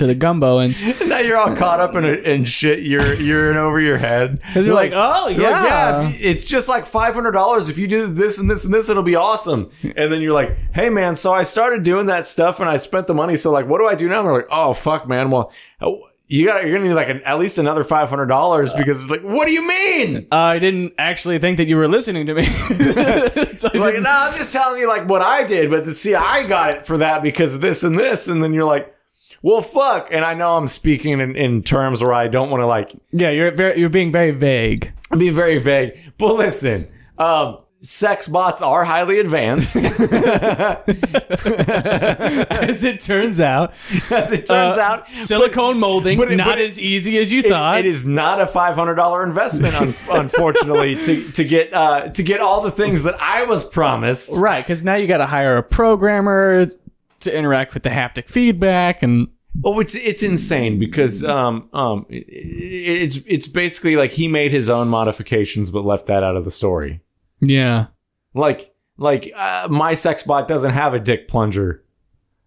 the gumbo and now you're all caught up in shit. You're in over your head. And you're like, oh yeah, it's just like $500 if you do this and this and this, it'll be awesome. And then you're like, hey man, so I started doing that stuff and I spent the money. So like, what do I do now? And they're like, oh fuck, man. Well, you're gonna need like at least another $500 because it's like, what do you mean? I didn't actually think that you were listening to me. So like, no, I'm just telling you like what I did, but see, I got it for that because of this and this, and then you're like, well, fuck. And I know I'm speaking in terms where I don't want to like. Yeah, you're being very vague. I'm being very vague, but listen. Sex bots are highly advanced. As it turns out. Silicone molding, but not as easy as you thought. It is not a $500 investment, unfortunately, to get all the things that I was promised. Right, because now you got to hire a programmer to interact with the haptic feedback and... Well, it's insane because it's basically like he made his own modifications but left that out of the story. Yeah. Like my sex bot doesn't have a dick plunger.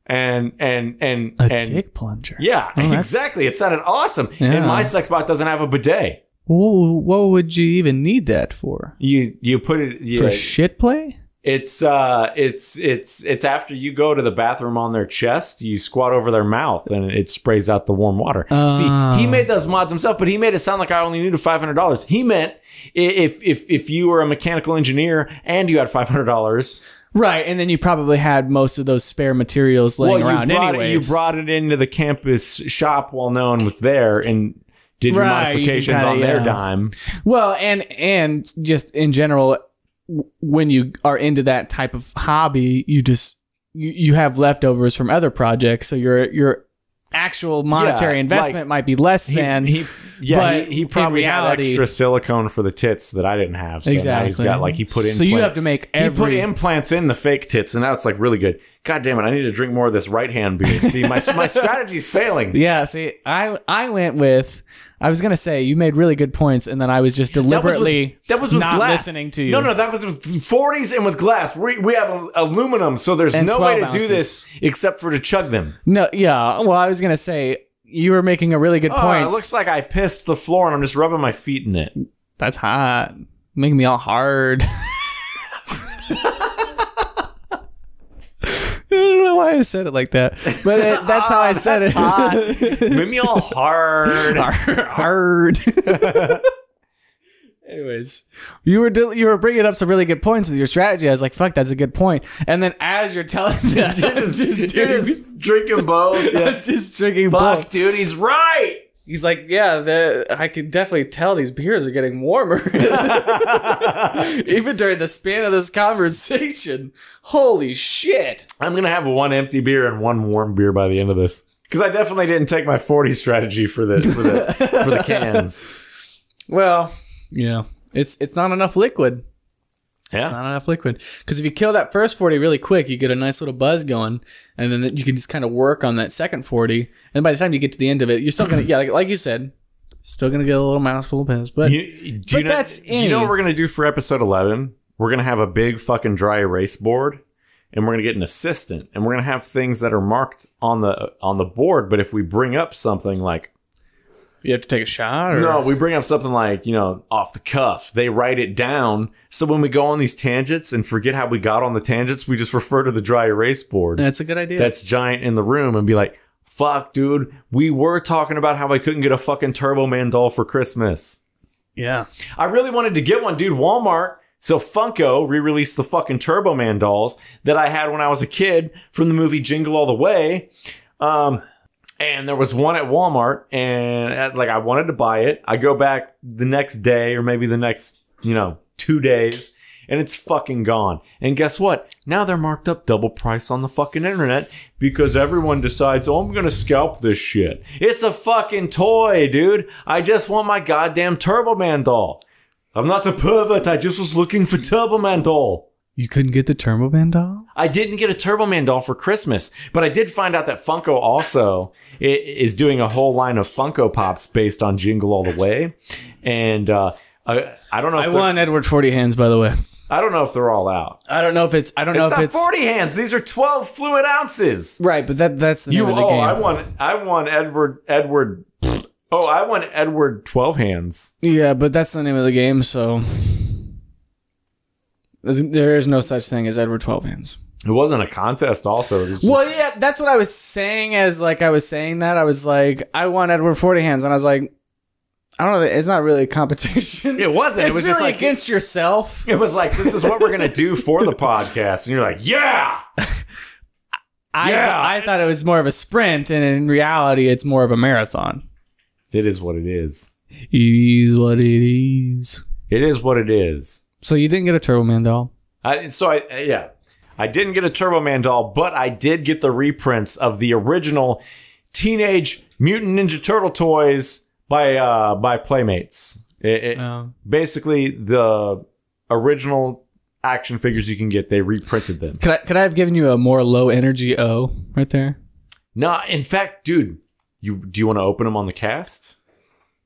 And dick plunger. Yeah, exactly. It sounded awesome. Yeah. And my sex bot doesn't have a bidet. Well, what would you even need that for? You put it for shit play? It's after you go to the bathroom on their chest, you squat over their mouth and it sprays out the warm water. See, he made those mods himself, but he made it sound like I only needed $500. He meant if you were a mechanical engineer and you had $500. Right, and then you probably had most of those spare materials laying around anyway. You brought it into the campus shop while no one was there and did your modifications on their dime. Well, and just in general, when you are into that type of hobby, you have leftovers from other projects, so your actual monetary investment might be less than he probably had extra silicone for the tits that I didn't have. So exactly. Now he's got he put in. So you have to make he put implants in the fake tits, and now it's like really good. God damn it! I need to drink more of this right hand beer. See, my strategy's failing. Yeah. See, I went with. I was gonna say you made really good points, and then I was just deliberately that was with not glass. listening to you. No, that was with 40s and with glass. We have aluminum, so there's no way to do this except for to chug them. No, yeah. Well, I was gonna say you were making a really good point. It looks like I pissed the floor and I'm just rubbing my feet in it. That's hot, making me all hard. I don't know why I said it like that, but that's how I said it. Hot. Made me all hard. Hard. Anyways, you were bringing up some really good points with your strategy. I was like, "Fuck, that's a good point." And then as you're telling that, you're just drinking both. Yeah. Just drinking both. Fuck, dude, he's right. He's like, yeah, I can definitely tell these beers are getting warmer. Even during the span of this conversation. Holy shit. I'm going to have one empty beer and one warm beer by the end of this. Because I definitely didn't take my 40 strategy for the cans. Well, yeah. It's not enough liquid. Yeah. It's not enough liquid. Because if you kill that first 40 really quick, you get a nice little buzz going, and then you can just kind of work on that second 40. And by the time you get to the end of it, you're still going to, like you said, still going to get a little mouthful of piss. But, that's you know what we're going to do for episode 11? We're going to have a big fucking dry erase board, and we're going to get an assistant, and we're going to have things that are marked on the board. But if we bring up something like, you have to take a shot? Or? No, we bring up something like, off the cuff. They write it down. So when we go on these tangents and forget how we got on the tangents, we just refer to the dry erase board. That's a good idea. That's giant in the room and be like, fuck, dude, we were talking about how I couldn't get a fucking Turbo Man doll for Christmas. Yeah. I really wanted to get one, dude. Walmart. So Funko re-released the fucking Turbo Man dolls that I had when I was a kid from the movie Jingle All the Way. And there was one at Walmart, and I wanted to buy it. I go back the next day, or maybe the next, 2 days, and it's fucking gone. And guess what? Now they're marked up double price on the fucking internet because everyone decides, I'm gonna scalp this shit. It's a fucking toy, dude. I just want my goddamn Turbo Man doll. I'm not the pervert. I just was looking for Turbo Man doll. You couldn't get the Turbo Man doll? I didn't get a Turbo Man doll for Christmas, but I did find out that Funko also is doing a whole line of Funko Pops based on Jingle All the Way. And I don't know if I want Edward 40 hands, by the way. I don't know if they're all out. I don't know if it's... It's not 40 hands. These are 12 fluid ounces. Right, but that's the name of the game. I want Edward... Oh, I want Edward 12 hands. Yeah, but that's the name of the game, so... There is no such thing as Edward 12 hands. It wasn't a contest also. Well, yeah, that's what I was saying as like I was saying that. I was like, I want Edward 40 hands. And I was like, I don't know. It's not really a competition. It wasn't. It's it was really just like against yourself. It was like, this is what we're going to do for the podcast. And you're like, yeah. I thought it was more of a sprint. And in reality, it's more of a marathon. It is what it is. It is what it is. It is what it is. So you didn't get a Turbo Man doll? I didn't get a Turbo Man doll, but I did get the reprints of the original Teenage Mutant Ninja Turtle toys by Playmates. Basically, the original action figures you can get, they reprinted them. Could I have given you a more low energy O right there? No, in fact, dude, do you want to open them on the cast?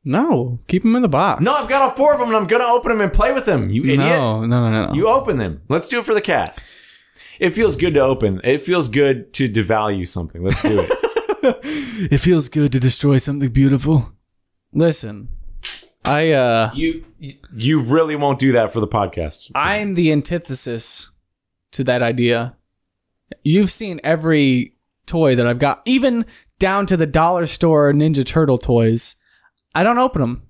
No, keep them in the box. No, I've got all 4 of them, and I'm going to open them and play with them. You idiot. No. You open them. Let's do it for the cast. It feels good to open. It feels good to devalue something. Let's do it. It feels good to destroy something beautiful. Listen, You really won't do that for the podcast. I'm the antithesis to that idea. You've seen every toy that I've got, even down to the dollar store Ninja Turtle toys. I don't open them.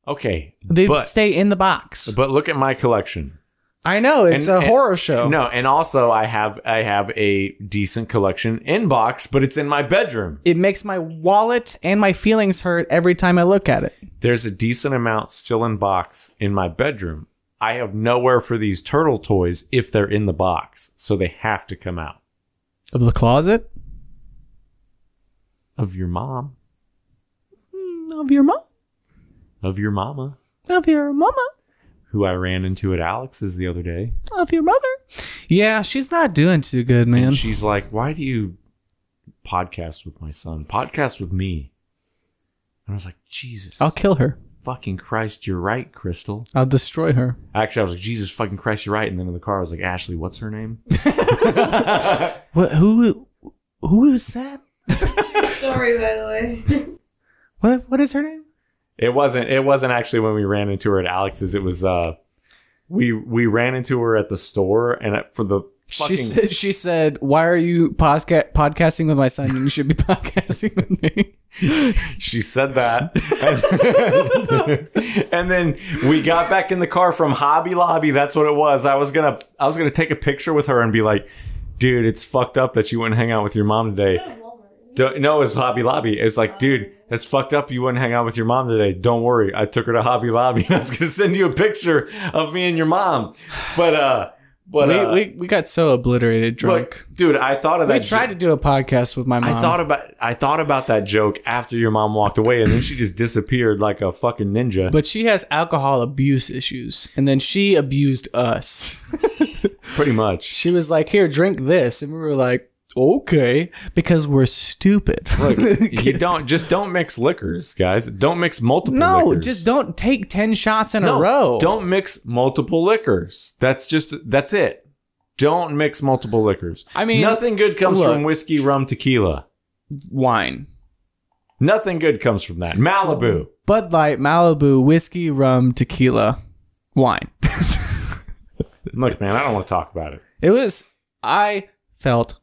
Okay. They stay in the box. But look at my collection. I know, it's a horror show. No, and also I have a decent collection in box, but it's in my bedroom. It makes my wallet and my feelings hurt every time I look at it. There's a decent amount still in box in my bedroom. I have nowhere for these turtle toys if they're in the box, so they have to come out. Of the closet? Of your mom. Of your mom? Of your mama. Of your mama? Who I ran into at Alex's the other day. Of your mother? Yeah, she's not doing too good, man. And she's like, why do you podcast with my son? Podcast with me. And I was like, Jesus. I'll kill her. Fucking Christ, you're right, Crystal. I'll destroy her. Actually, I was like, Jesus fucking Christ, you're right. And then in the car, I was like, Ashley, what's her name? What? Who is that? Story, by the way. What is her name? It wasn't actually when we ran into her at Alex's. It was we ran into her at the store, and for the fucking... she said, "Why are you podcasting with my son? You should be podcasting with me." She said that, and then we got back in the car from Hobby Lobby. That's what it was. I was gonna take a picture with her and be like, "Dude, it's fucked up that you wouldn't hang out with your mom today." No, it was Hobby Lobby. It's like, dude, that's fucked up. You wouldn't hang out with your mom today. Don't worry. I took her to Hobby Lobby and I was going to send you a picture of me and your mom. But we got so obliterated drunk. Look, dude, I thought of that. We tried to do a podcast with my mom. I thought about that joke after your mom walked away, and then she just disappeared like a fucking ninja. But she has alcohol abuse issues, and then she abused us. Pretty much. She was like, "Here, drink this," and we were like, okay, because we're stupid. Look, don't mix liquors, guys. Don't mix multiple liquors. No, just don't take 10 shots in a row. Don't mix multiple liquors. That's it. Don't mix multiple liquors. I mean, nothing good comes from whiskey, rum, tequila. Wine. Nothing good comes from that. Malibu. Bud Light, Malibu, whiskey, rum, tequila, wine. Look, man, I don't want to talk about it. I felt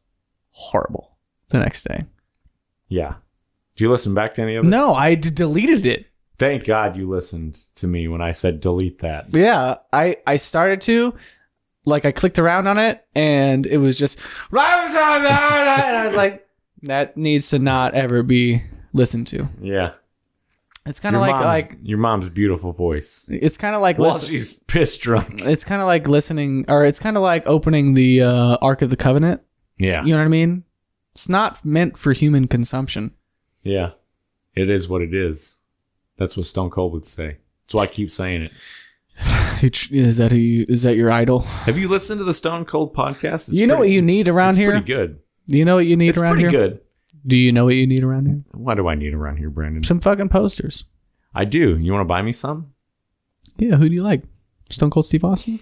horrible the next day. Yeah. Did you listen back to any of it? No, I deleted it. Thank God you listened to me when I said delete that. Yeah, I started to. Like, I clicked around on it, and it was just... And I was like, that needs to not ever be listened to. Yeah. It's kind of like... Your mom's beautiful voice. It's kind of like... While she's pissed drunk. It's kind of like listening... Or it's kind of like opening the Ark of the Covenant. Yeah. You know what I mean? It's not meant for human consumption. Yeah. It is what it is. That's what Stone Cold would say. That's why I keep saying it. Is that your idol? Have you listened to the Stone Cold podcast? You know what you need around here? It's pretty good. Do you know what you need around here? It's pretty good. Do you know what you need around here? What do I need around here, Brandon? Some fucking posters. I do. You want to buy me some? Yeah, who do you like? Stone Cold Steve Austin?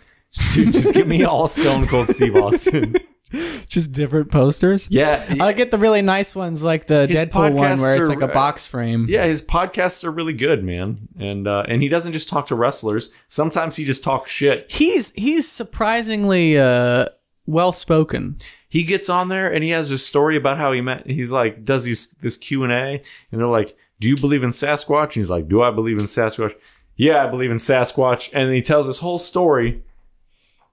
Dude, just give me all Stone Cold Steve Austin. Just different posters? Yeah. I get the really nice ones, like the Deadpool one where it's like a box frame. Yeah, his podcasts are really good, man. And he doesn't just talk to wrestlers. Sometimes he just talks shit. He's surprisingly well spoken. He gets on there and he has a story about how he's like, does this Q&A, and they're like, do you believe in Sasquatch? And he's like, do I believe in Sasquatch? Yeah, I believe in Sasquatch. And then he tells this whole story,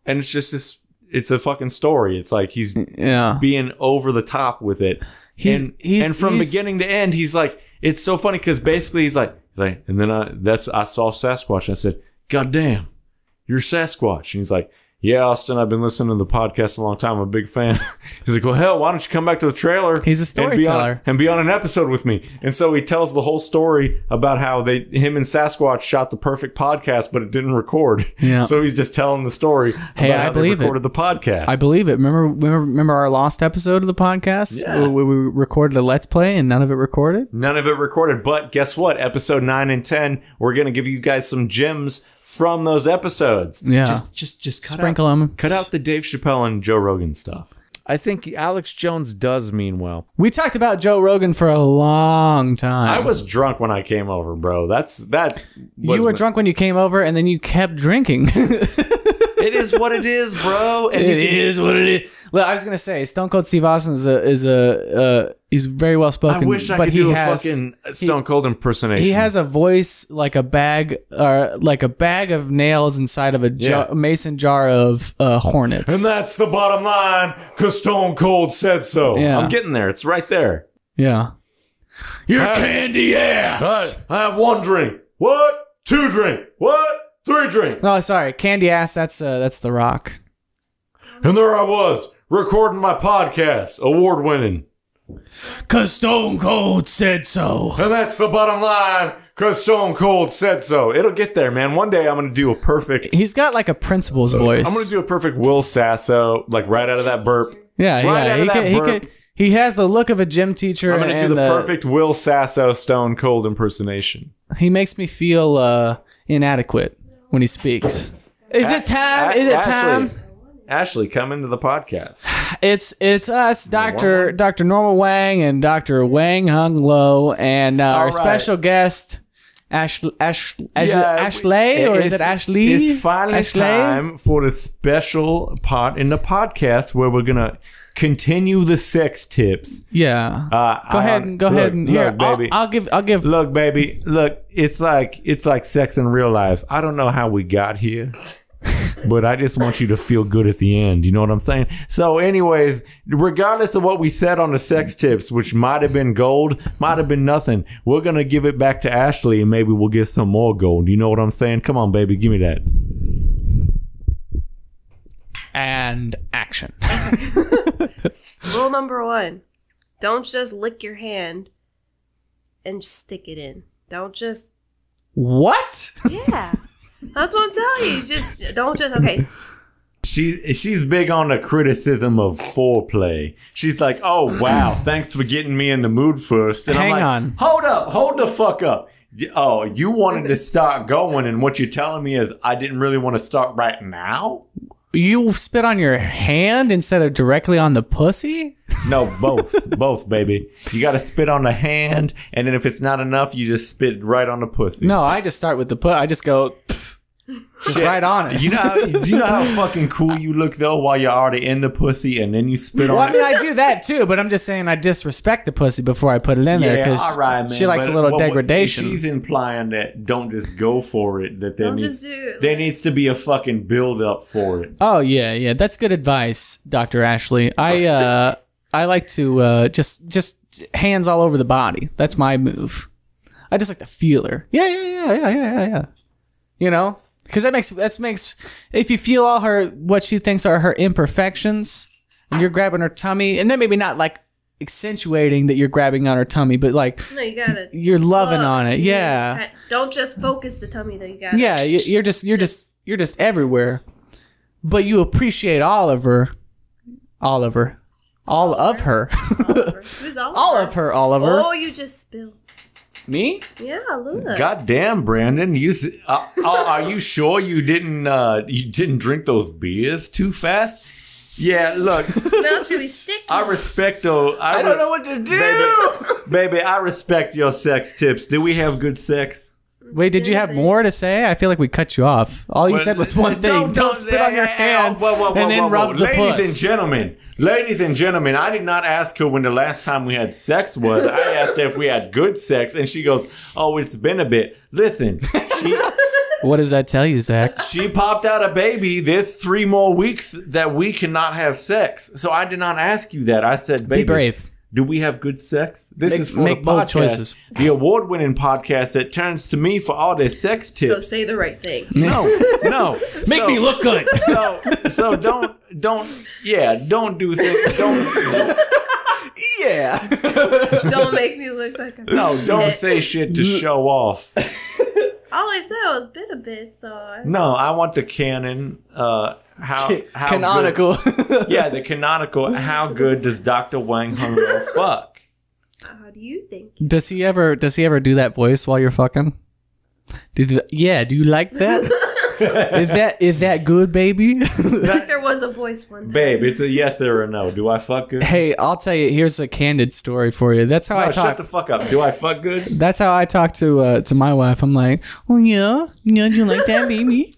and it's just it's a fucking story. It's like he's being over the top with it. And from beginning to end, he's like, it's so funny because basically he's like, and then I saw Sasquatch and I said, God damn, you're Sasquatch. And he's like, yeah, Austin, I've been listening to the podcast a long time. I'm a big fan. He's like, well, hell, why don't you come back to the trailer? He's a storyteller. And be on an episode with me. And so he tells the whole story about how him and Sasquatch shot the perfect podcast, but it didn't record. Yeah. So he's just telling the story about how they recorded the podcast. I believe it. Remember our lost episode of the podcast? Yeah. Where we recorded a Let's Play and none of it recorded? None of it recorded. But guess what? Episode 9 and 10, we're going to give you guys some gems from those episodes. Yeah. Just sprinkle them. Cut out the Dave Chappelle and Joe Rogan stuff. I think Alex Jones does mean well. We talked about Joe Rogan for a long time. I was drunk when I came over, bro. You were drunk when you came over, and then you kept drinking. It is what it is, bro. And it is what it is. Well, I was gonna say Stone Cold Steve Austin he's very well spoken. I wish I could do a fucking Stone Cold impersonation. He has a voice like a bag of nails inside of a mason jar of hornets. And that's the bottom line, because Stone Cold said so. Yeah. I'm getting there. It's right there. Yeah. You're candy ass. I have 1 drink. What? 2 drink. What? 3 drink. No, sorry, candy ass. That's The Rock. And there I was, recording my podcast, award winning. 'Cause Stone Cold said so. And that's the bottom line, 'cause Stone Cold said so. It'll get there, man. One day I'm going to do a perfect... He's got like a principal's voice. I'm going to do a perfect Will Sasso, like right out of that burp. Yeah, he has the look of a gym teacher. I'm going to do the perfect Will Sasso Stone Cold impersonation. He makes me feel inadequate when he speaks. Is it time? Ashley, come into the podcast. It's us, Dr. Normal Wang and Dr. Wang Hung Lo, and our special guest, Ashley, or is it Ashley? It's finally time for the special part in the podcast where we're gonna continue the sex tips. Yeah. Go ahead and here. Baby. I'll give. Look, baby. Look, it's like sex in real life. I don't know how we got here. But I just want you to feel good at the end. You know what I'm saying? So anyways, regardless of what we said on the sex tips, which might have been gold, might have been nothing, we're going to give it back to Ashley and maybe we'll get some more gold. You know what I'm saying? Come on, baby. Give me that. And action. Rule number 1. Don't just lick your hand and stick it in. Don't just... What? Yeah. That's what I'm telling you. Just don't just okay. She's big on the criticism of foreplay. She's like, "Oh wow, thanks for getting me in the mood first." And Hang I'm like, on. Hold the fuck up. Oh, you wanted to start going, and what you're telling me is I didn't really want to start right now? You spit on your hand instead of directly on the pussy? No, both, baby. You got to spit on the hand, and then if it's not enough, you just spit right on the pussy. No, I just start with the I just go just right on it. Do you know how fucking cool you look though while you're already in the pussy, and then you spit on it? Well, I mean, I do that too, but I'm just saying I disrespect the pussy before I put it in there because she likes a little degradation. She's implying that don't just go for it. That there needs to be a fucking build up for it. Oh yeah, that's good advice, Dr. Ashley. I like to just hands all over the body. That's my move. I just like to feel her. Yeah. You know. Because that makes if you feel all what she thinks are her imperfections, and you're grabbing her tummy, and then maybe not like accentuating that you're grabbing on her tummy, but like no, you gotta you're loving on it, yeah. Don't just focus the tummy though. You gotta you're just everywhere, but you appreciate all of her. Who's All of her. Oh, you just spilled. Me? Yeah, look. Goddamn, Brandon! Are you sure you didn't drink those beers too fast? Yeah, look. Now it's really sticky. I respect those. I don't know what to do, baby. I respect your sex tips. Do we have good sex? Wait, did you have more to say? I feel like we cut you off. All you said was one thing. Don't spit on your hand and then rub the puss. Ladies and gentlemen, I did not ask her when the last time we had sex was. I asked her if we had good sex, and she goes, "Oh, it's been a bit." Listen, what does that tell you, Zach? She popped out a baby. There's 3 more weeks that we cannot have sex. So I did not ask you that. I said, "Baby, be brave. Do we have good sex?" This is for make the bold podcast, choices. the award-winning podcast that turns to me for all their sex tips. So say the right thing. No. Make me look good. So don't do things. Don't Yeah. Don't make me look like a don't say shit to show off. All I said was been a bit, so I want the canon. How canonical. Good, the canonical. How good does Dr. Wang Hung fuck? How do you think? Does he ever do that voice while you're fucking? Do you like that? Is that good, baby? Like there was a voice one time. Babe, it's a yes or a no. Do I fuck good? Hey, I'll tell you. Here's a candid story for you. That's how I talk. Shut the fuck up. Do I fuck good? That's how I talk to my wife. I'm like, oh yeah, do you like that, baby?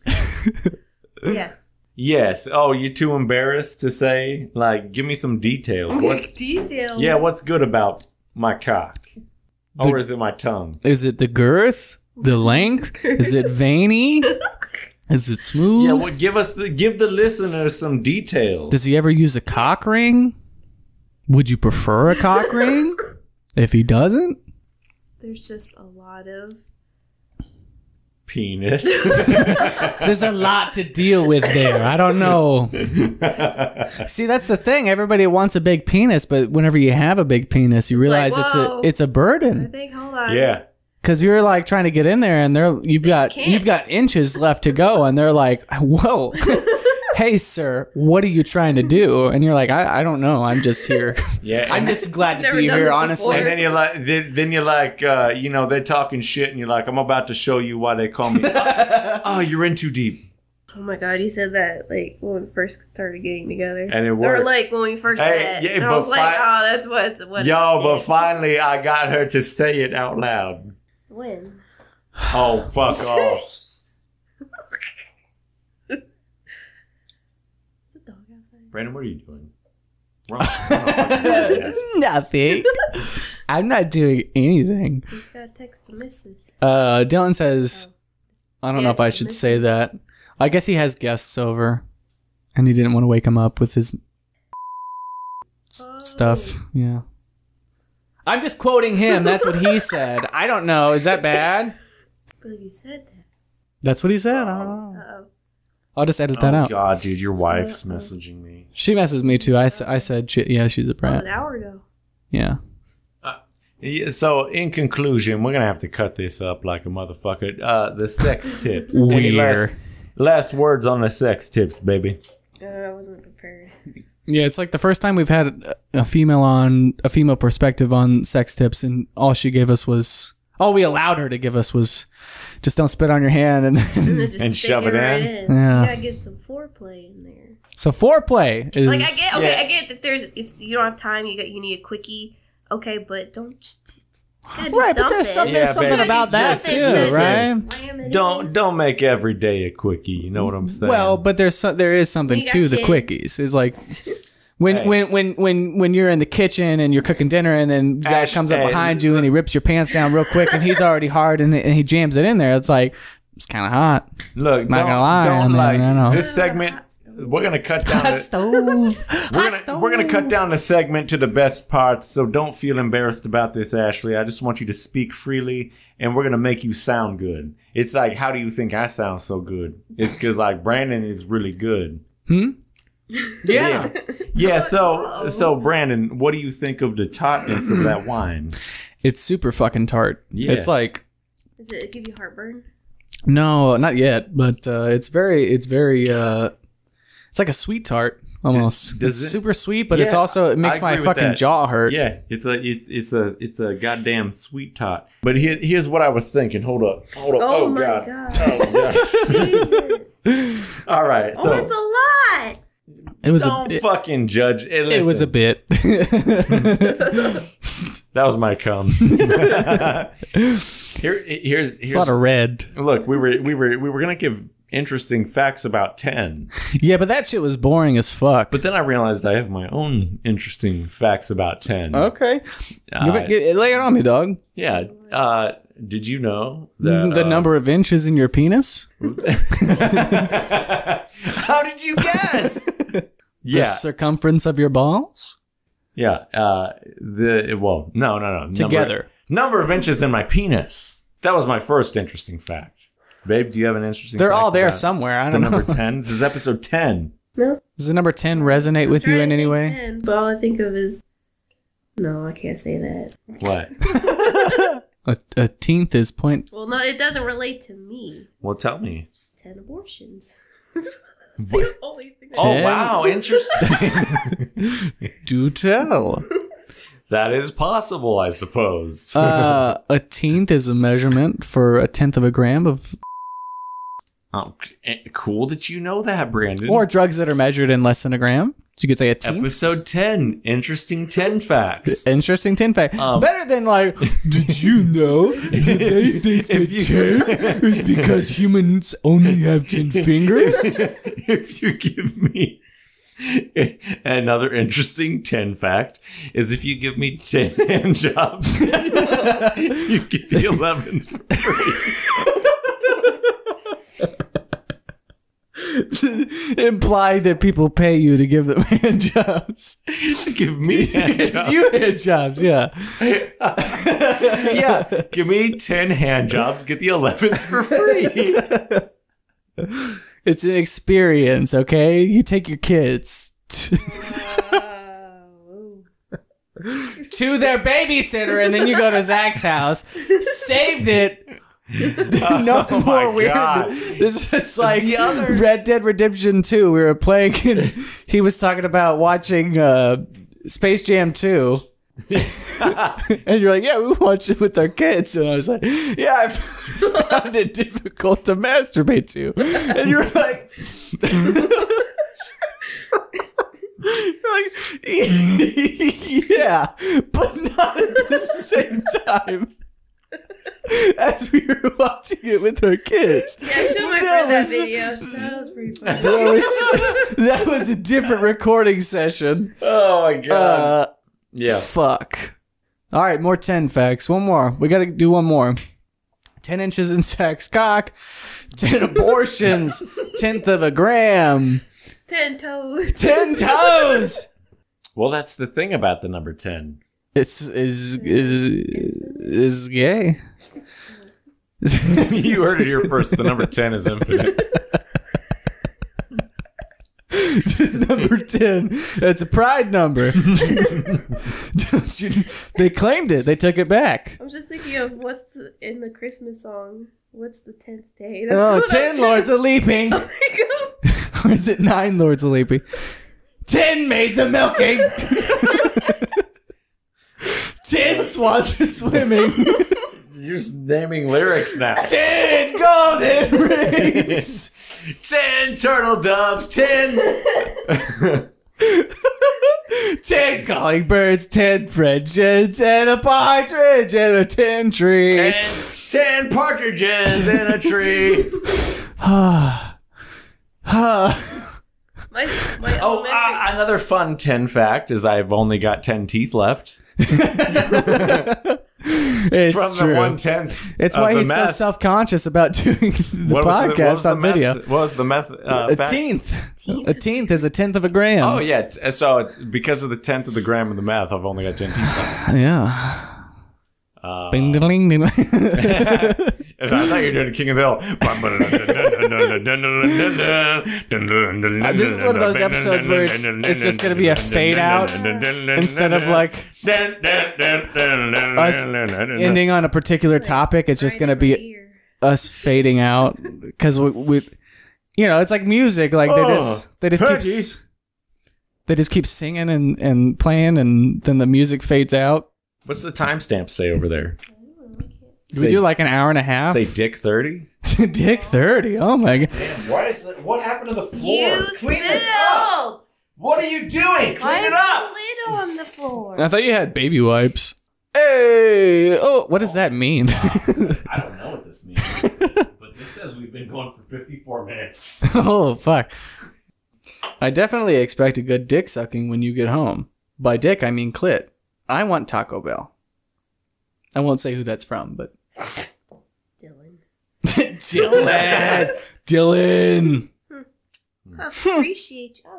Yes. Yes. Oh, you're too embarrassed to say? Like, give me some details. What details? Yeah, what's good about my cock? Or is it my tongue? Is it the girth? The length? Is it veiny? Is it smooth? Yeah, well, give the listeners some details. Does he ever use a cock ring? Would you prefer a cock ring? If he doesn't? There's just a lot of penis. There's a lot to deal with there. I don't know. See, that's the thing. Everybody wants a big penis, but whenever you have a big penis, you realize it's a burden. I think, hold on. Yeah. Because you're like trying to get in there, and you've got inches left to go, and they're like, "Whoa, hey sir, what are you trying to do?" And you're like, "I don't know. I'm just here. Yeah, I'm just glad to be here, honestly." And then you're like, they're talking shit, and you're like, "I'm about to show you why they call me." Oh, you're in too deep. Oh my god, you said that like when we first started getting together, and it worked. Or like when we first met. Yeah, and I was like, "Oh, that's what." Yo, but finally, I got her to say it out loud. When? Oh, fuck off. Brandon, what are you doing? Nothing. I'm not doing anything. You gotta text the missus. Dylan says, I don't know if I should say that. I guess he has guests over, and he didn't want to wake him up with his stuff. Yeah. I'm just quoting him. That's what he said. I don't know. Is that bad? I believe he said that. That's what he said. I don't know. Uh-oh. I'll just edit that out. Oh, God, dude. Your wife's messaging me. She messaged me, too. I said, she's a brat. An hour ago. Yeah. So, in conclusion, we're going to have to cut this up like a motherfucker. The sex tips. Weird. Last words on the sex tips, baby. I wasn't prepared. Yeah, it's like the first time we've had a female perspective on sex tips, and all she gave us was, all we allowed her to give us was, just don't spit on your hand and just shove it right in. Yeah. You gotta get some foreplay in there. So foreplay is like I get if you don't have time, you need a quickie. Okay, but don't. Right, but there's something about that too, right? Don't make every day a quickie. You know what I'm saying? Well, but there is something to the quickies. It's like when you're in the kitchen and you're cooking dinner, and then Zach comes up behind you and he rips your pants down real quick, and he's already hard and he jams it in there. It's like, it's kind of hot. Look, not gonna lie. I know. This segment. We're gonna cut down. We're gonna cut down the segment to the best parts, so don't feel embarrassed about this, Ashley. I just want you to speak freely, and we're gonna make you sound good. It's like, how do you think I sound so good? It's because like Brandon is really good. Yeah. Yeah. So Brandon, what do you think of the tartness of that wine? It's super fucking tart. Yeah. It's like. Does it give you heartburn? No, not yet. But it's very. It's like a sweet tart almost. It's super sweet, but it makes my fucking jaw hurt. Yeah, it's a goddamn sweet tart. But here's what I was thinking. Hold up. Oh my god. Oh god. Jesus. All right. So, it's a lot. It was don't fucking judge. It was a bit. That was my cum. Here's It's a lot of red. Look, we were gonna give interesting facts about 10. Yeah, but that shit was boring as fuck. But then I realized I have my own interesting facts about 10. Okay. Lay it on me, dog. Yeah. Did you know that the number of inches in your penis? How did you guess? The circumference of your balls? Yeah. No. Together. Number of inches in my penis. That was my first interesting fact. Babe, do you have an interesting They're fact all there about somewhere. I don't know. number 10? This is episode 10. No. Does the number 10 resonate with you in any way? 10, but all I think of is... No, I can't say that. What? A teenth is point. Well, no, it doesn't relate to me. Well, tell me. Just 10 abortions. What? Oh, wow. Interesting. Do tell. That is possible, I suppose. A teenth is a measurement for 1/10 of a gram of... Oh, cool that you know that, Brandon. Or drugs that are measured in less than a gram. So you could say a teenth. Episode 10. Interesting 10 facts. Interesting 10 fact. Better than like, did you know that they think that 10 is because humans only have 10 fingers? If you give me another interesting 10 fact is if you give me 10 hand jobs, you get the 11 for free. Imply that people pay you to give them hand jobs. To give me hand jobs. You hand jobs, yeah. Yeah, give me 10 hand jobs, get the 11th for free. It's an experience, okay? You take your kids to their babysitter, and then you go to Zach's house. Saved it. No more weird. God. This is like Red Dead Redemption 2. We were playing, and he was talking about watching Space Jam 2. And you're like, yeah, we watched it with our kids. And I was like, yeah, I found it difficult to masturbate to. And you're like, yeah, but not at the same time as we were watching it with our kids. Yeah, show my friend that video. That was pretty funny. That was a different recording session. Oh my God. Yeah. Fuck. All right, more 10 facts. One more. We got to do one more. 10 inches in Zach's cock. 10 abortions. 1/10 of a gram. 10 toes. 10 toes. Well, that's the thing about the number 10. Is gay. You heard it here first. The number 10 is infinite. Number 10. That's a pride number. Don't you? They claimed it. They took it back. I'm just thinking of what's in the Christmas song. What's the 10th day? 10 Lords of Leaping. Oh my God. Or is it 9 Lords of Leaping? 10 Maids of Milking. 10 Swans of Swimming. You're just naming lyrics now. 10 Golden Rings. 10 turtle doves. 10 calling birds, 10 Frenches, and a partridge in a tin tree. And 10 partridges in a tree. Another fun 10 fact is I've only got 10 teeth left. It's from true. The 1/10. It's why he's so self-conscious about doing the podcast on video. What was the meth? A teenth. A teenth is 1/10 of a gram. Oh yeah. So because of the 1/10 of the gram of the meth, I've only got 10 teeth left. Yeah. Bing, ding, ding. I thought you were doing King of the Hill. This is one of those episodes where it's just going to be a fade out instead of like us ending on a particular topic. It's just going to be us fading out because we it's like music. Like they just keep singing and playing, and then the music fades out. What's the timestamp say over there? Do we do like an hour and a half? Say Dick 30? Dick 30. Oh my God. Damn, what happened to the floor? Clean this up. What are you doing? Clean it up. Why is the lid on the floor? I thought you had baby wipes. Hey! Oh, what does that mean? I don't know what this means. But this says we've been going for 54 minutes. Oh, fuck. I definitely expect a good dick sucking when you get home. By dick, I mean clit. I want Taco Bell. I won't say who that's from, but... Dylan. Dylan! Appreciate you.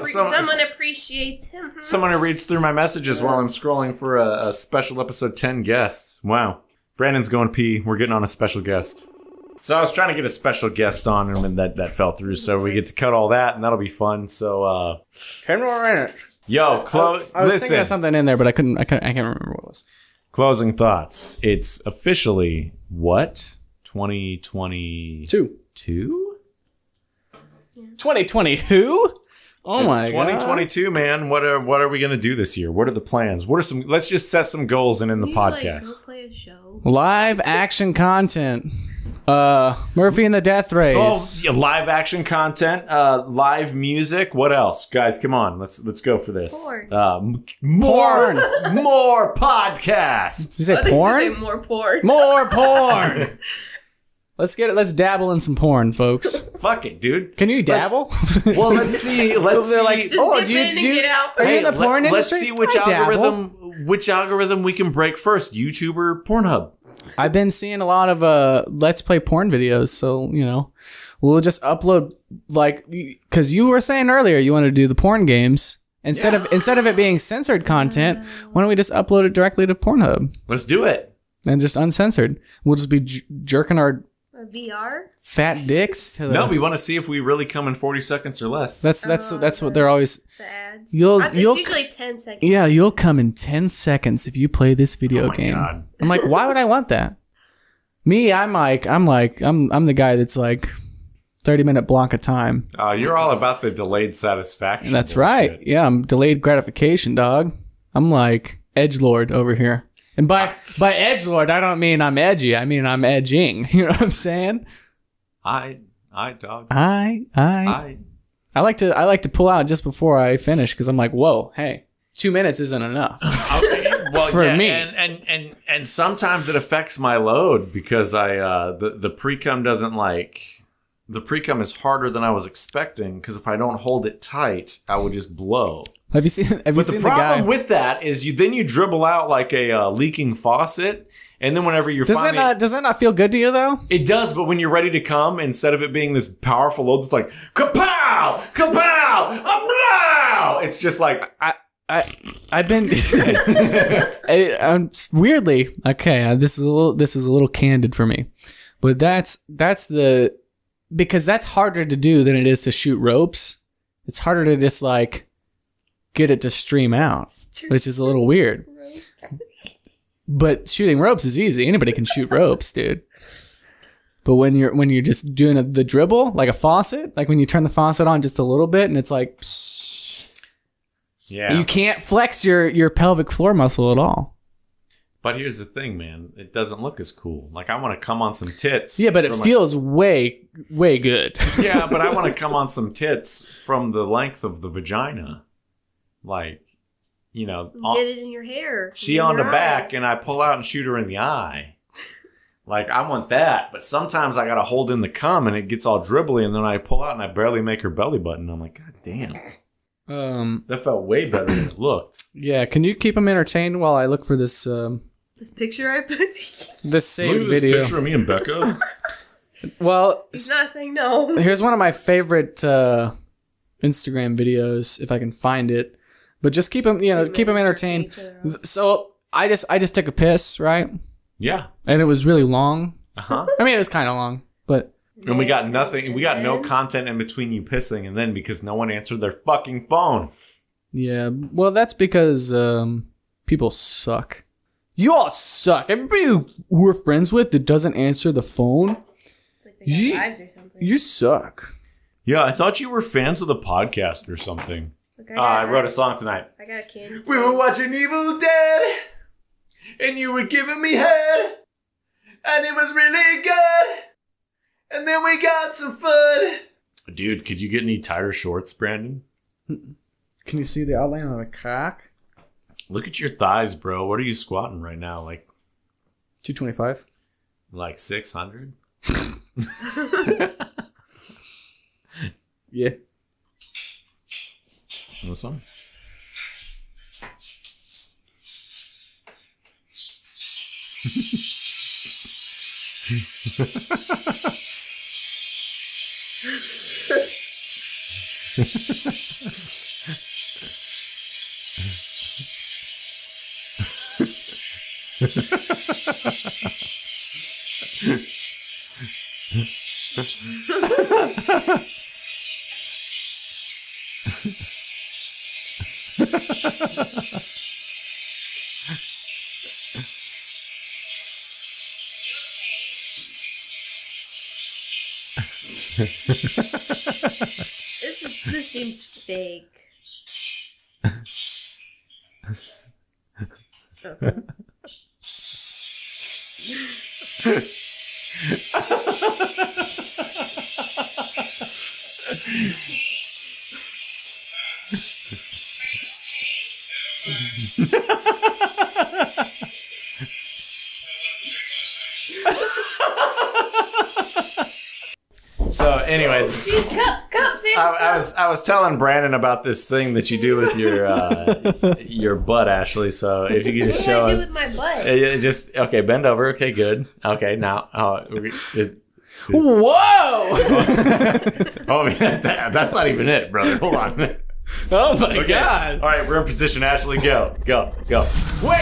Someone appreciates him. Someone who reads through my messages while I'm scrolling for a special episode 10 guest. Wow. Brandon's going pee. We're getting on a special guest. So I was trying to get a special guest on, and that fell through. So we get to cut all that, and that'll be fun. So 10 more minutes. Yo, I was thinking of something in there, but I can't remember what it was. Closing thoughts. It's officially what? 2022? 2020 who? Oh my god. 2022, man. What are we gonna do this year? What are the plans? Let's just set some goals and end the podcast. Go play a show. Live action content. Murphy and the Death Race. Oh, yeah, live action content, live music. What else? Guys, come on. Let's go for this. Porn. More podcasts. Did you say porn? Say more porn. More porn. Let's dabble in some porn, folks. Fuck it, dude. Can you dabble? Let's see. Let's see. They're like, Just dip in and get out. Are you in the porn let's industry? see which algorithm we can break first. YouTube or Pornhub. I've been seeing a lot of Let's Play porn videos, so we'll just upload because you were saying earlier you want to do the porn games instead of it being censored content. Why don't we just upload it directly to Pornhub? Let's do it. And just uncensored. We'll just be jerking our VR fat dicks to the... No, we want to see if we really come in 40 seconds or less. That's what they're always... The ads. You'll It's usually 10 seconds. Yeah, you'll come in 10 seconds if you play this video game. God. I'm like, why would I want that? Me, I'm the guy that's like 30-minute block of time. You're all about the delayed satisfaction. That's bullshit. right. Yeah, I'm delayed gratification, dog. I'm like edgelord over here. And by edgelord, I don't mean I'm edgy. I mean I'm edging. You know what I'm saying? I dog. I like to pull out just before I finish because I'm like, whoa, hey, 2 minutes isn't enough. For me. And sometimes it affects my load because the pre-cum doesn't the pre-cum is harder than I was expecting because if I don't hold it tight, I would just blow. Have you seen the problem guy? with that is you dribble out like a leaking faucet, and then whenever you're does that not feel good to you though? It does, but when you're ready to come, instead of it being this powerful load, it's like kapow, kapow, blow. It's just like I've been I'm weirdly okay. This is a little candid for me, but because that's harder to do than it is to shoot ropes. It's harder to just get it to stream out, which is a little weird. But shooting ropes is easy. Anybody can shoot ropes, dude. But when you're just doing the dribble, like a faucet, like when you turn the faucet on just a little bit and it's like, yeah, you can't flex your pelvic floor muscle at all. But here's the thing, man. It doesn't look as cool. Like, I want to come on some tits. Yeah, but it feels way good. Yeah, but I want to come on some tits from the length of the vagina. Like, get it in your hair. She on the back, and I pull out and shoot her in the eye. Like, I want that. But sometimes I got to hold in the cum, and it gets all dribbly, and then I pull out, and I barely make her belly button. I'm like, God damn. That felt way better than it looked. Yeah, can you keep them entertained while I look for this... this picture I put? This saved video. This picture of me and Becca. Well... He's not saying no. Here's one of my favorite Instagram videos, if I can find it. But just keep them, keep them entertained. So I just took a piss, right? Yeah. And it was really long. Uh-huh. I mean, it was kind of long, but... And we got nothing. We got no content in between you pissing and then because no one answered their fucking phone. Yeah, well, that's because people suck. You all suck. Everybody who we're friends with that doesn't answer the phone, it's like they got lives or something. You suck. Yeah, I thought you were fans of the podcast or something. Look, I wrote a song tonight. I got a kid. We were watching Evil Dead, and you were giving me head, and it was really good. And then we got some fun. Dude, could you get any tighter shorts, Brandon? Can you see the outline of a cock? Look at your thighs, bro. What are you squatting right now? Like 225. Like 600? Yeah. What's on? This seems fake. Okay. So, anyways, Jeez, cup, Sam, I was telling Brandon about this thing that you do with your butt, Ashley. So if you could just show us, what do I do with my butt? just okay, bend over. Okay, good. Okay, now, Whoa! oh, that's not even it, brother. Hold on. Oh my god! All right, we're in position. Ashley, go. Wait! Whoa!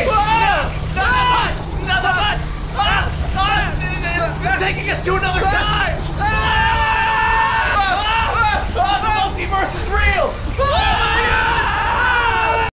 Not the butts! It's taking us to another time! The multiverse is real!